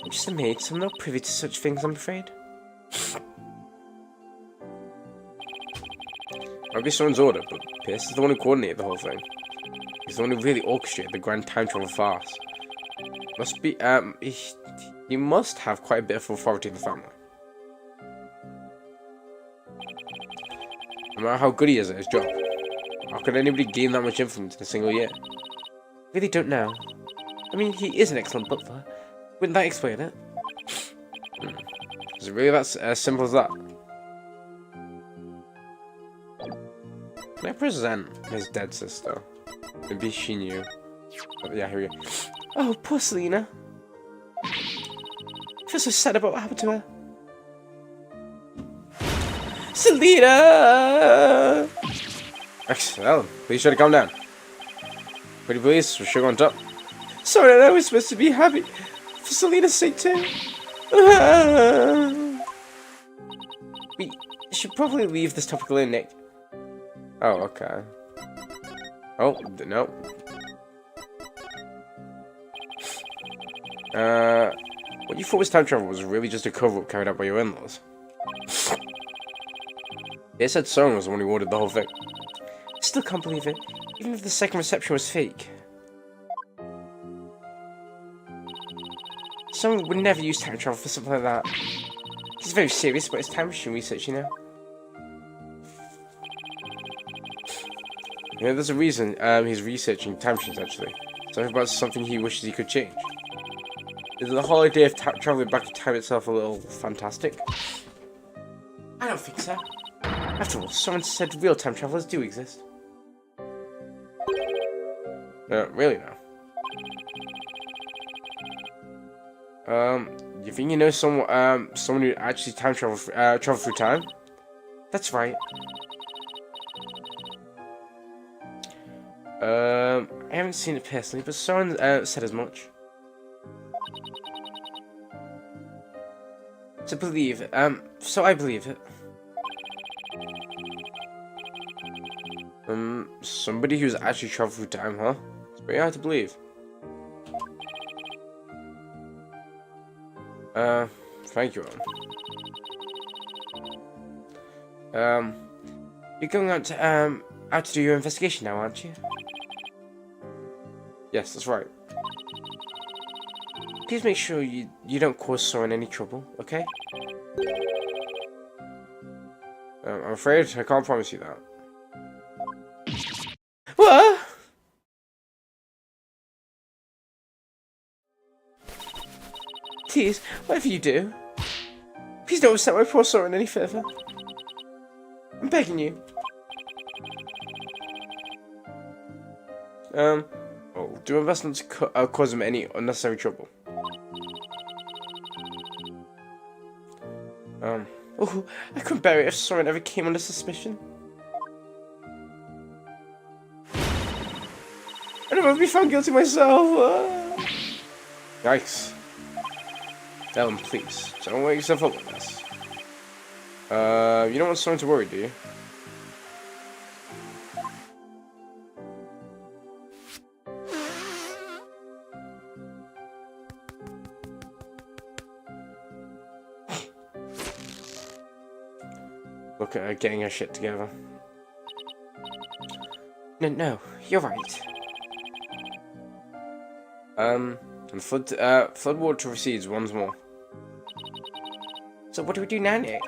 I'm just a maid, so I'm not privy to such things, I'm afraid. Might be someone's order, but Pierce is the one who coordinated the whole thing. He's the one who really orchestrated the grand time travel farce. Must be, he must have quite a bit of authority in the family. No matter how good he is at his job, how could anybody gain that much influence in a single year? I really don't know. I mean, he is an excellent butler. Wouldn't that explain it? Is it really that as simple as that? Can I present his dead sister? Maybe she knew. Oh, yeah, here we go. Oh, poor Selena. I feel so sad about what happened to her. Selena! Excellent. Please try to calm down. Pretty please, we're sugar on top. Sorry, I was supposed to be happy. For Selena's sake too. We should probably leave this topic alone, Nick. Oh, okay. Oh, no. What you thought was time travel was really just a cover-up carried out by your in-laws. They said Sorin was the one who ordered the whole thing. I still can't believe it, even if the second reception was fake. Sorin would never use time travel for something like that. He's very serious about his time machine research, you know. You know, there's a reason he's researching time machines, actually. Something about something he wishes he could change. Is the whole idea of traveling back in time itself a little fantastic? I don't think so. After all, someone said real time travelers do exist. Really now? You think you know someone who actually time travel through time? That's right. I haven't seen it personally, but someone said as much. To believe, so I believe it. Somebody who's actually traveled through time, huh? It's pretty hard to believe. Thank you, Owen. You're going out to do your investigation now, aren't you? Yes, that's right. Please make sure you don't cause Soren any trouble, okay? I'm afraid I can't promise you that. What? Please, whatever you do, please don't upset my poor Soren any further. I'm begging you. I'll do my best not to cause him any unnecessary trouble. Oh, I couldn't bear it if Soren ever came under suspicion. I don't want to be found guilty myself. Yikes. Ellen, please, don't wake yourself up with this. You don't want Soren to worry, do you? Look at her getting her shit together. No, you're right. And flood water recedes once more. So what do we do now, Nick?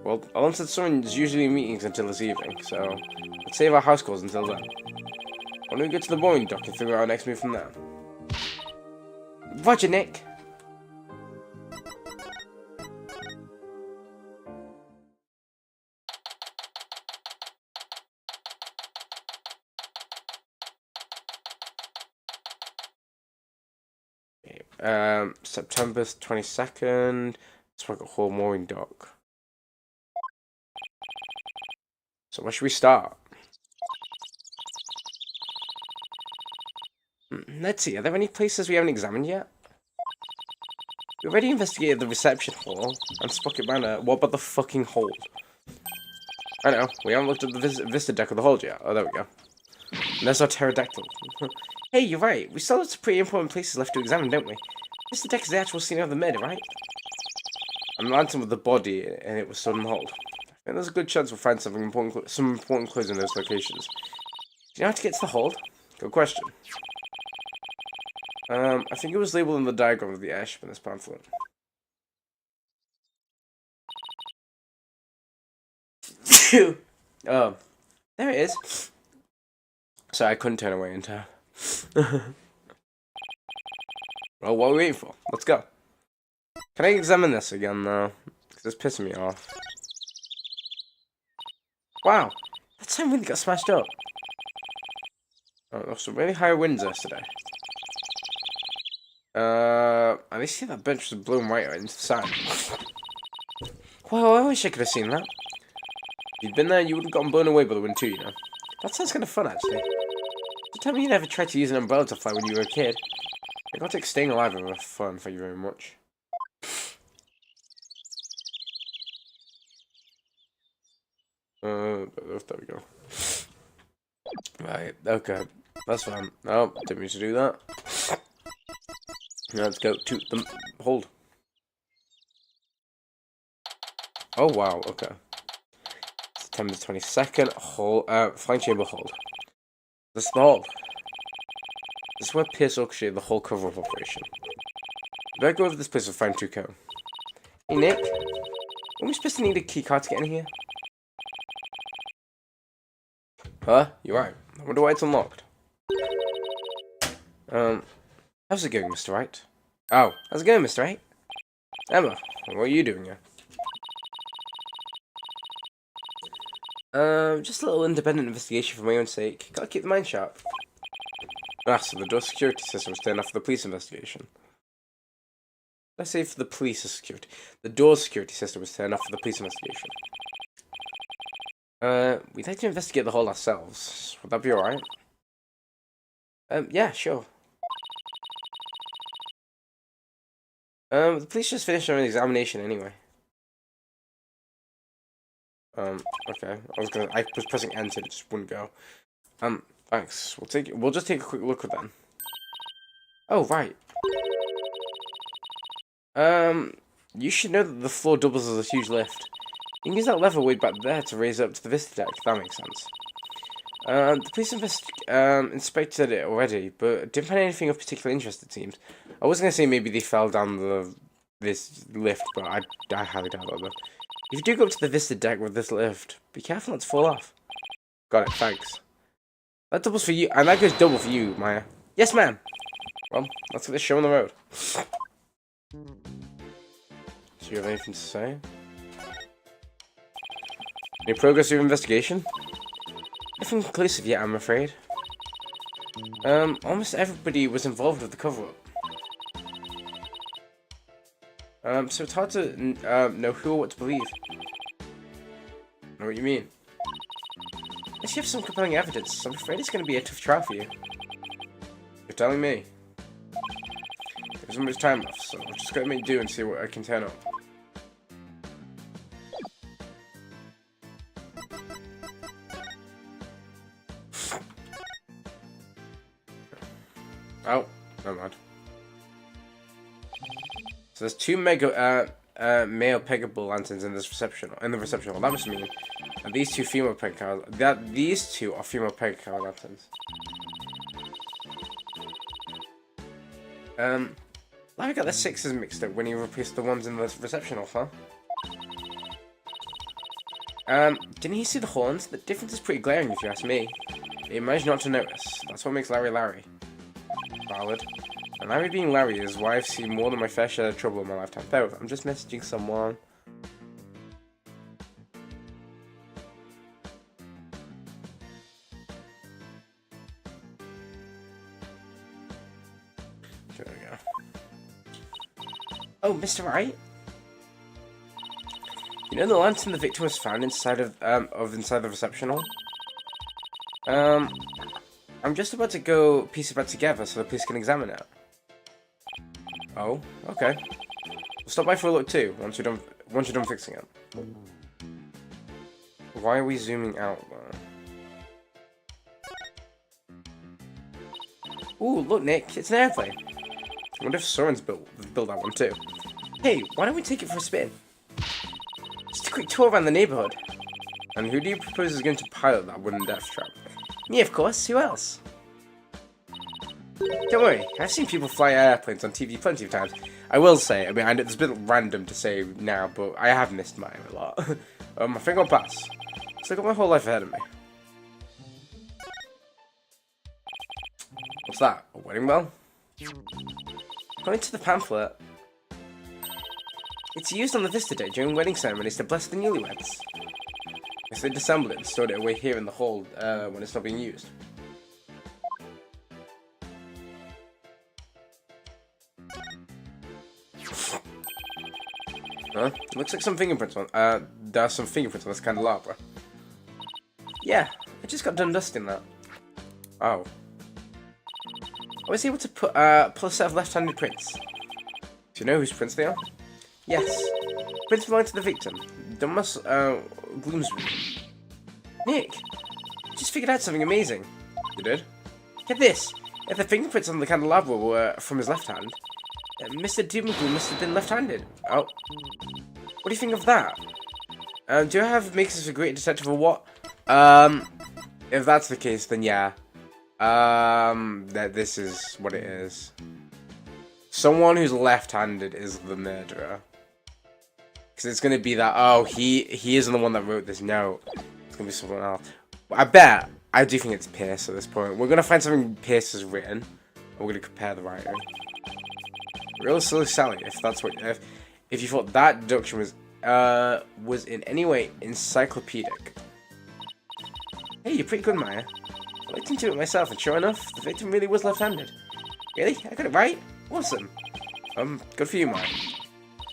Well, Alan said Soren's usually in meetings until this evening, so let's save our house calls until then. Why don't we get to the mooring dock and figure out our next move from there? Roger, Nick. September 22nd. Let's work at Hall Mooring Dock. So where should we start? Let's see, are there any places we haven't examined yet? We already investigated the reception hall and Sprocket Manor. What about the fucking hold? I know, we haven't looked at the Vista deck of the hold yet. Oh, there we go. And there's our pterodactyl. Hey, you're right. We still have some pretty important places left to examine, don't we? Vista deck is the actual scene of the murder, right? And the lantern with the body, and it was stored in the hold. I think there's a good chance we'll find some important clues in those locations. Do you know how to get to the hold? Good question. I think it was labeled in the diagram of the airship in this pamphlet. Oh, there it is. Sorry, I couldn't turn away in time. Well, what are we waiting for? Let's go. Can I examine this again, though? Because it's pissing me off. Wow, that sign really got smashed up. Oh, there were some really high winds yesterday. And I see that bench was blown right into the side. Well, I wish I could have seen that. If you'd been there, you would have gotten blown away by the wind too, you know. That sounds kind of fun, actually. Did tell me you never tried to use an umbrella to fly when you were a kid. I got to take staying alive over fun, thank you very much. There we go. Right, okay. That's fine. Oh, didn't mean to do that. Now let's go to the hold. Oh wow, okay. September 22nd, hold, flying chamber hold. This is the hold. This is where Pierce orchestrated the whole cover-up operation. We better go over this place with fine-tooth comb. Hey Nick, are we supposed to need a keycard to get in here? Huh? You're right. I wonder why it's unlocked. How's it going, Mr. Wright? Oh, how's it going, Mr. Wright? Emma, what are you doing here? Just a little independent investigation for my own sake. Gotta keep the mind sharp. Ah, so the door security system was turned off for the police investigation. Let's say for the police security. The door security system was turned off for the police investigation. We'd like to investigate the hole ourselves. Would that be alright? Yeah, sure. The police just finished an examination anyway. Okay. I was pressing enter, it just wouldn't go. Thanks. We'll just take a quick look at them. Oh, right. You should know that the floor doubles as a huge lift. You can use that lever way back there to raise it up to the vista deck, if that makes sense. The police inspected it already, but didn't find anything of particular interest, it seems. I was going to say maybe they fell down this lift, but I highly doubt that, though. If you do go up to the vista deck with this lift, be careful not to fall off. Got it, thanks. That doubles for you, and that goes double for you, Maya. Yes, ma'am! Well, let's get this show on the road. Do you have anything to say? Any progress with your investigation? Nothing conclusive yet, I'm afraid. Almost everybody was involved with the cover-up. So it's hard to know who or what to believe. I know what you mean. Unless you have some compelling evidence, I'm afraid it's going to be a tough trial for you. You're telling me. There's not much time left, so I'm just going to make do and see what I can turn up. Oh, never mind. So there's two male peggable lanterns in this reception hall. That must mean and these two female peggable. These two are female peggable lanterns. Larry got the sixes mixed up when he replaced the ones in the reception hall, huh? Didn't he see the horns? The difference is pretty glaring if you ask me. He managed not to notice. That's what makes Larry Larry. Valid. And Larry being Larry is why I've seen more than my fair share of trouble in my lifetime. Though, I'm just messaging someone. There we go. Oh, Mr. Wright? You know the lantern the victim was found inside inside the reception hall? I'm just about to go piece it back together so the police can examine it. Oh, okay. We'll stop by for a look too, once you're done fixing it. Why are we zooming out though? Ooh, look Nick, it's an airplane. I wonder if SORINNN's built that one too. Hey, why don't we take it for a spin? Just a quick tour around the neighborhood. And who do you propose is going to pilot that wooden death trap? Me, of course. Who else? Don't worry. I've seen people fly airplanes on TV plenty of times. I will say, I mean, I know it's a bit random to say now, but I have missed mine a lot. I think I'll pass. So I got my whole life ahead of me. What's that? A wedding bell? According to the pamphlet, it's used on the Vista Day during wedding ceremonies to bless the newlyweds. So they disassembled it and stored it away here in the hall when it's not being used. Huh? Looks like some fingerprints on. There are some fingerprints on this candelabra. Yeah, I just got done dusting that. Oh. I was able to pull a set of left-handed prints. Do you know whose prints they are? Yes. Prints belong to the victim. Thomas Gloomsbury. Nick, I just figured out something amazing. You did? Get this. If the fingerprints on the candelabra were from his left hand, Mr. Doomgloom must have been left-handed. Oh. What do you think of that? Do I have makes us a great detective or what? If that's the case, then yeah. That this is what it is. Someone who's left-handed is the murderer. Because it's going to be that, oh, he isn't the one that wrote this note. It's going to be someone else. I do think it's Pierce at this point. We're going to find something Pierce has written. And we're going to compare the writing. Real silly Sally, if that's what, if you thought that deduction was in any way encyclopedic. Hey, you're pretty good, Maya. I looked into it myself, and sure enough, the victim really was left-handed. Really? I got it right? Awesome. Good for you, Maya.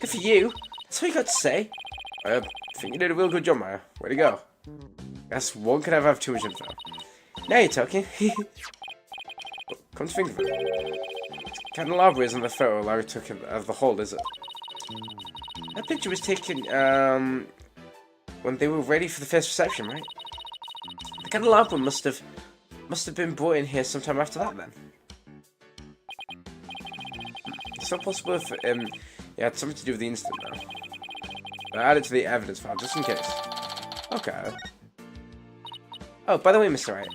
Good for you? That's all you got to say? I think you did a real good job, Maya. Way to go. Guess one could ever have too much info. Now you're talking. Come to think of it, candelabra isn't the photo Larry took of the hole, is it? That picture was taken, when they were ready for the first reception, right? The candelabra must have been brought in here sometime after that, then. It's not possible if, it had something to do with the incident, though. But add it to the evidence file, just in case. Okay. Oh, by the way, Mr. Wright.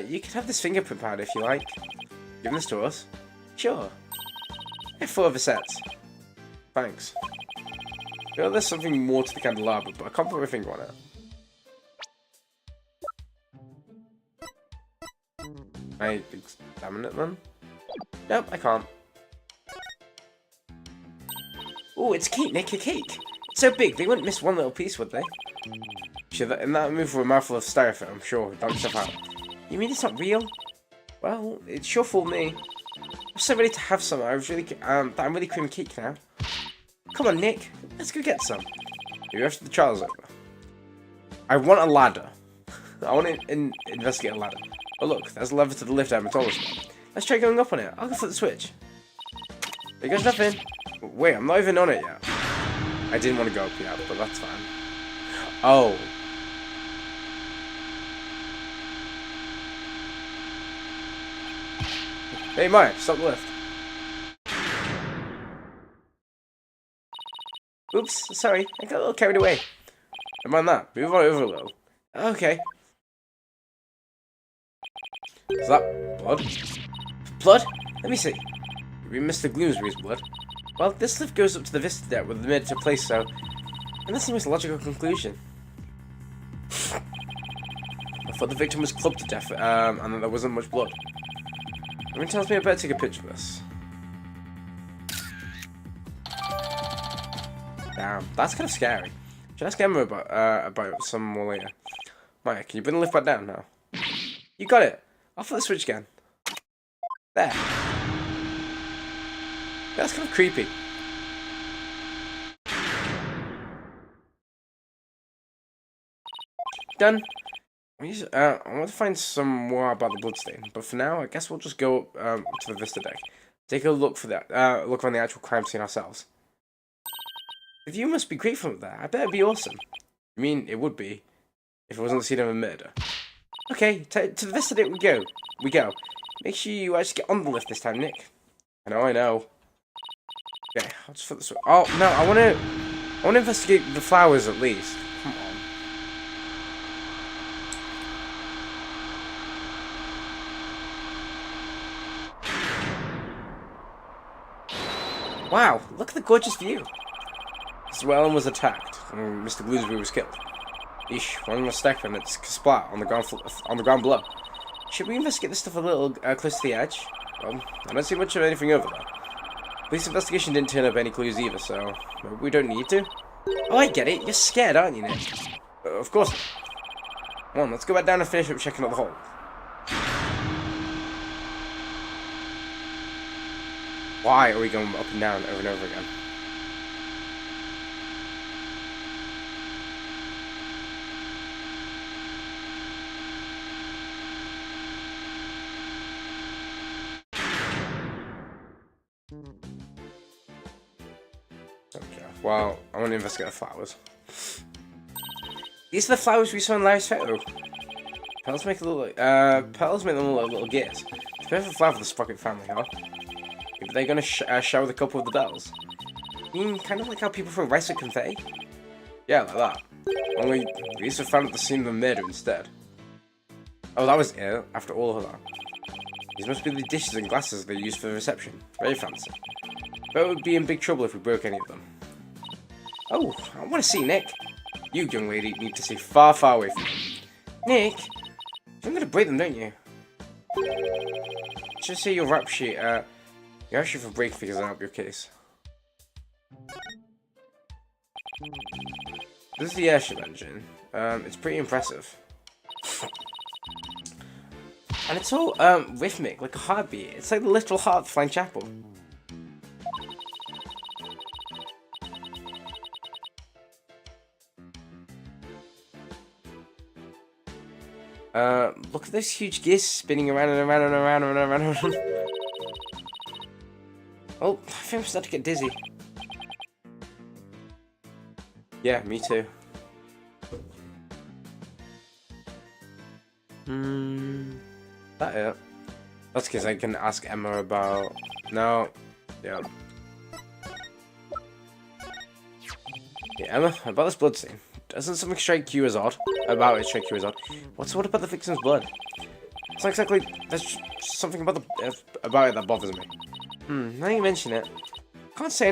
You can have this fingerprint pad if you like. Give this to us. Sure. I have 4 other sets. Thanks. You know, there's something more to the candelabra, but I can't put my finger on it. Can I examine it then? Nope, I can't. Oh, it's a cake, Nick, a cake. It's so big, they wouldn't miss one little piece, would they? Sure, in that move with a mouthful of styrofoam, I'm sure, dog stuff out. You mean it's not real? Well, it sure fooled me. I'm so ready to have some. I'm really craving cake now. Come on, Nick. Let's go get some. Maybe after the trial's over. I want a ladder. I want to investigate a ladder. Oh look, there's a lever to the lift I haven't told us about. Let's try going up on it. I'll go flip the switch. There goes nothing. Wait, I'm not even on it yet. I didn't want to go up yet, but that's fine. Oh. Hey, Mike, stop the lift. Oops, sorry, I got a little carried away. Never mind that, move on over a little. Okay. Is that blood? Blood? Let me see. We missed the Gloomsbury's blood. Well, this lift goes up to the Vista deck where the murder took place, so... And that's the most logical conclusion. I thought the victim was clubbed to death, and that there wasn't much blood. Everyone tells me I better take a picture of this. Damn, that's kind of scary. Should I ask Emma about some more later? Maya, can you bring the lift back down now? You got it! I'll flip the switch again. There. That's kind of creepy. Done. I want to find some more about the bloodstain, but for now, I guess we'll just go to the Vista deck. Take a look for that. Look around the actual crime scene ourselves. The view must be great from there. I bet it'd be awesome. I mean, it would be if it wasn't the scene of a murder. Okay, to the Vista deck we go. Make sure you actually get on the lift this time, Nick. I know. Okay, I'll just flip this way. Oh no, I want to investigate the flowers at least. Come on. Wow, look at the gorgeous view. Mr. Wellen was attacked, and Mr. Gloomsbury was killed. Eesh, one mistake and it's splat on the ground below. Should we investigate this stuff a little close to the edge? Well, I don't see much of anything over there. Police investigation didn't turn up any clues either, so maybe we don't need to. Oh, I get it. You're scared, aren't you, Nick? Of course not. Come on, let's go back down and finish up checking out the hole. Why are we going up and down over and over again? Okay, well, I want to investigate the flowers. These are the flowers we saw in Larry's photo. Petals make them look like little gears. It's a perfect flower for the Sprocket family, huh? Maybe they're gonna shower the couple with the bells. You mean kind of like how people throw rice at confetti? Yeah, like that. Only these were found at the scene of the murder instead. Oh, that was it. After all of that. These must be the dishes and glasses they used for the reception. Very fancy. But we'd be in big trouble if we broke any of them. Oh, I want to see Nick. You, young lady, need to stay far, far away from him. Nick, you're gonna break them, don't you? Just say your rap sheet. You're actually for break figures out of your case. This is the airship engine. It's pretty impressive. And it's all rhythmic, like a heartbeat. It's like the literal heart of the Flying Chapel. Look at those huge gears spinning around and around and around and around and around. Oh, I think I'm starting to get dizzy. Yeah, me too. That it? That's because I can ask Emma about... No. Yeah. Yeah, Emma, about this bloodstain. Doesn't something strike you as odd? About it strike you as odd? What's what about the victim's blood? It's not exactly... There's something about it that bothers me. Now you mention it. I can't say I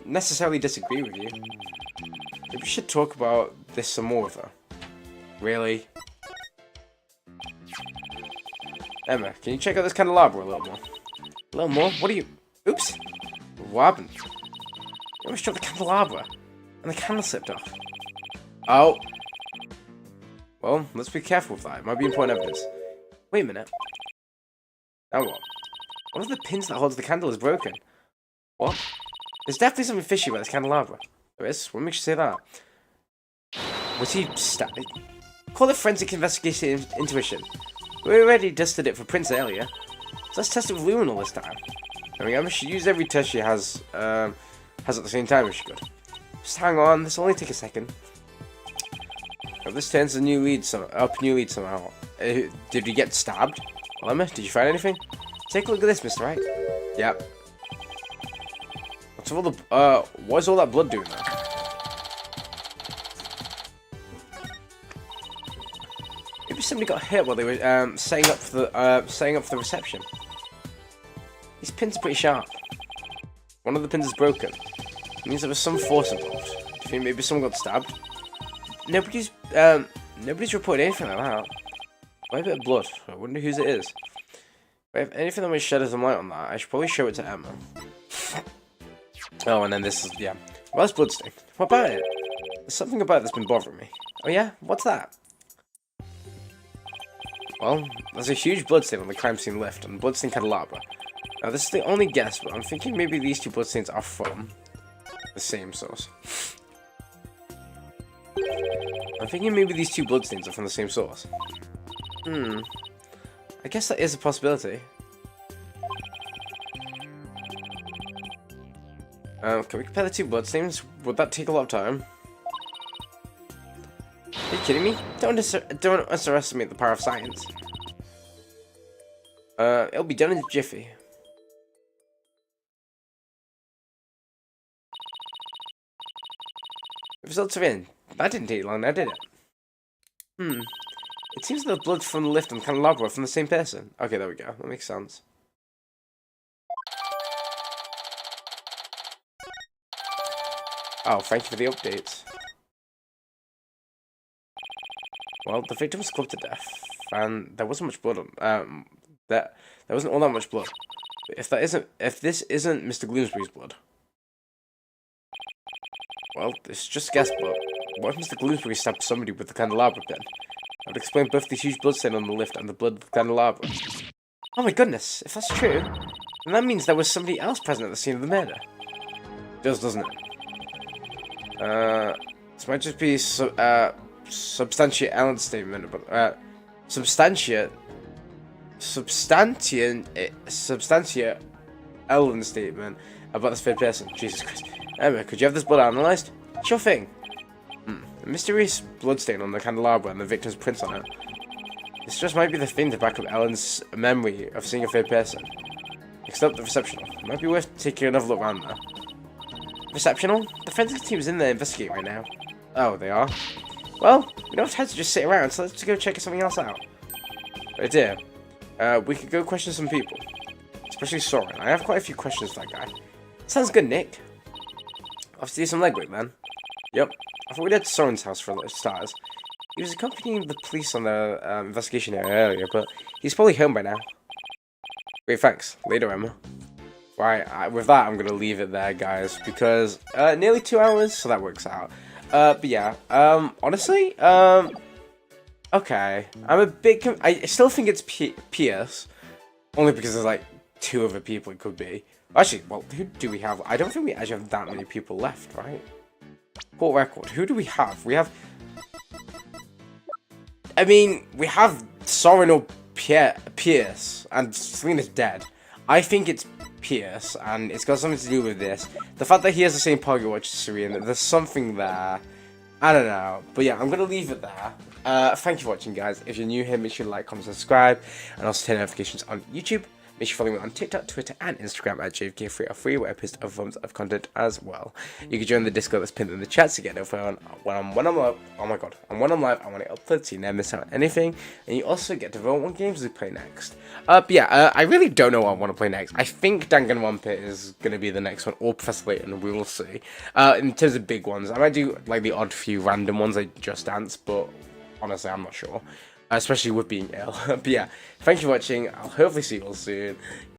necessarily disagree with you. Maybe we should talk about this some more with her. Really? Emma, can you check out this candelabra a little more? A little more? What are you... Oops! What happened? You almost dropped the candelabra, and the candle slipped off. Oh! Well, let's be careful with that. It might be important evidence. Wait a minute. Now what? One of the pins that holds the candle is broken. What? There's definitely something fishy about this candelabra. There is? What makes you say that? Was he stabbed? Call it forensic investigation intuition. We already tested it for Prince earlier, so let's test it with Luminal this time. I mean, she used every test she has at the same time if she could. Just hang on, this will only take a second. If this turns a new lead somehow. Did he get stabbed? Well, Emma, did you find anything? Take a look at this, Mr. Right. Yep. What's all the what is all that blood doing there? Maybe somebody got hit while they were setting up for the reception. These pins are pretty sharp. One of the pins is broken. It means there was some force involved. Do you think maybe someone got stabbed? Nobody's reported anything like that. Why a bit of blood? I wonder whose it is. If I have anything that might shed some light on that, I should probably show it to Emma. Oh, and then this is, yeah. Well, that's bloodstain. What about it? There's something about it that's been bothering me. Oh yeah? What's that? Well, there's a huge bloodstain on the crime scene lift, and bloodstain candelabra. Now, this is the only guess, but I'm thinking maybe these two bloodstains are from the same source. I'm thinking maybe these two bloodstains are from the same source. I guess that is a possibility. Can we compare the two bloodstains? Would that take a lot of time? Are you kidding me? Don't underestimate the power of science. It'll be done in a jiffy. The results are in. That didn't take long now, did it? It seems that the blood from the lift and candelabra are from the same person. Okay, there we go. That makes sense. Oh, thank you for the updates. Well, the victim was clubbed to death, and there wasn't much blood on there wasn't all that much blood. But if this isn't Mr. Gloomsbury's blood, well, it's just a guess, but what if Mr. Gloomsbury stabbed somebody with the candelabra pin? That would explain both the huge bloodstain on the lift and the blood of the candelabra. Oh my goodness, if that's true, then that means there was somebody else present at the scene of the murder. It does, doesn't it? This might just be substantiate Ellen's statement about substantiate Ellen's statement about this third person. Jesus Christ. Emma, could you have this blood analysed? Sure thing. A mysterious bloodstain on the candelabra and the victim's prints on it. This just might be the thing to back up Ellen's memory of seeing a third person. Next up, the receptional. It might be worth taking another look around there. Receptional? The forensic team is in there investigating right now. Oh, they are? Well, we don't have time to just sit around, so let's go check something else out. Oh dear. We could go question some people. Especially Soren. I have quite a few questions for that guy. Sounds good, Nick. I'll have to do some legwork then. Yep. I thought we'd head to Soren's house for starters. He was accompanying the police on the investigation area earlier, but he's probably home by now. Great, thanks. Later, Emma. Right, with that, I'm going to leave it there, guys, because nearly 2 hours, so that works out. But yeah, honestly, okay. I'm a bit, I still think it's Pierce, only because there's like 2 other people it could be. Actually, well, who do we have? I don't think we actually have that many people left, right? Court record. Who do we have? We have, I mean, we have Soren or Pierce, and Selena's dead. I think it's Pierce, and it's got something to do with this. The fact that he has the same pocket watch as SORINNNN, there's something there. I don't know, but yeah, I'm gonna leave it there. Thank you for watching, guys. If you're new here, make sure to like, comment, subscribe, and also turn notifications on YouTube. Make sure you follow me on TikTok, Twitter, and Instagram at JFK303, where I post other forms of content as well. You can join the Discord that's pinned in the chat to get notified when I'm live. Oh my god, and when I'm live, I want to upload so you never miss out on anything. And you also get to vote what games we play next. But yeah, I really don't know what I want to play next. I think Danganronpa is gonna be the next one, or Professor Layton. We will see. In terms of big ones, I might do like the odd few random ones like Just Dance, but honestly, I'm not sure. Especially with being ill. But yeah, thank you for watching. I'll hopefully see you all soon.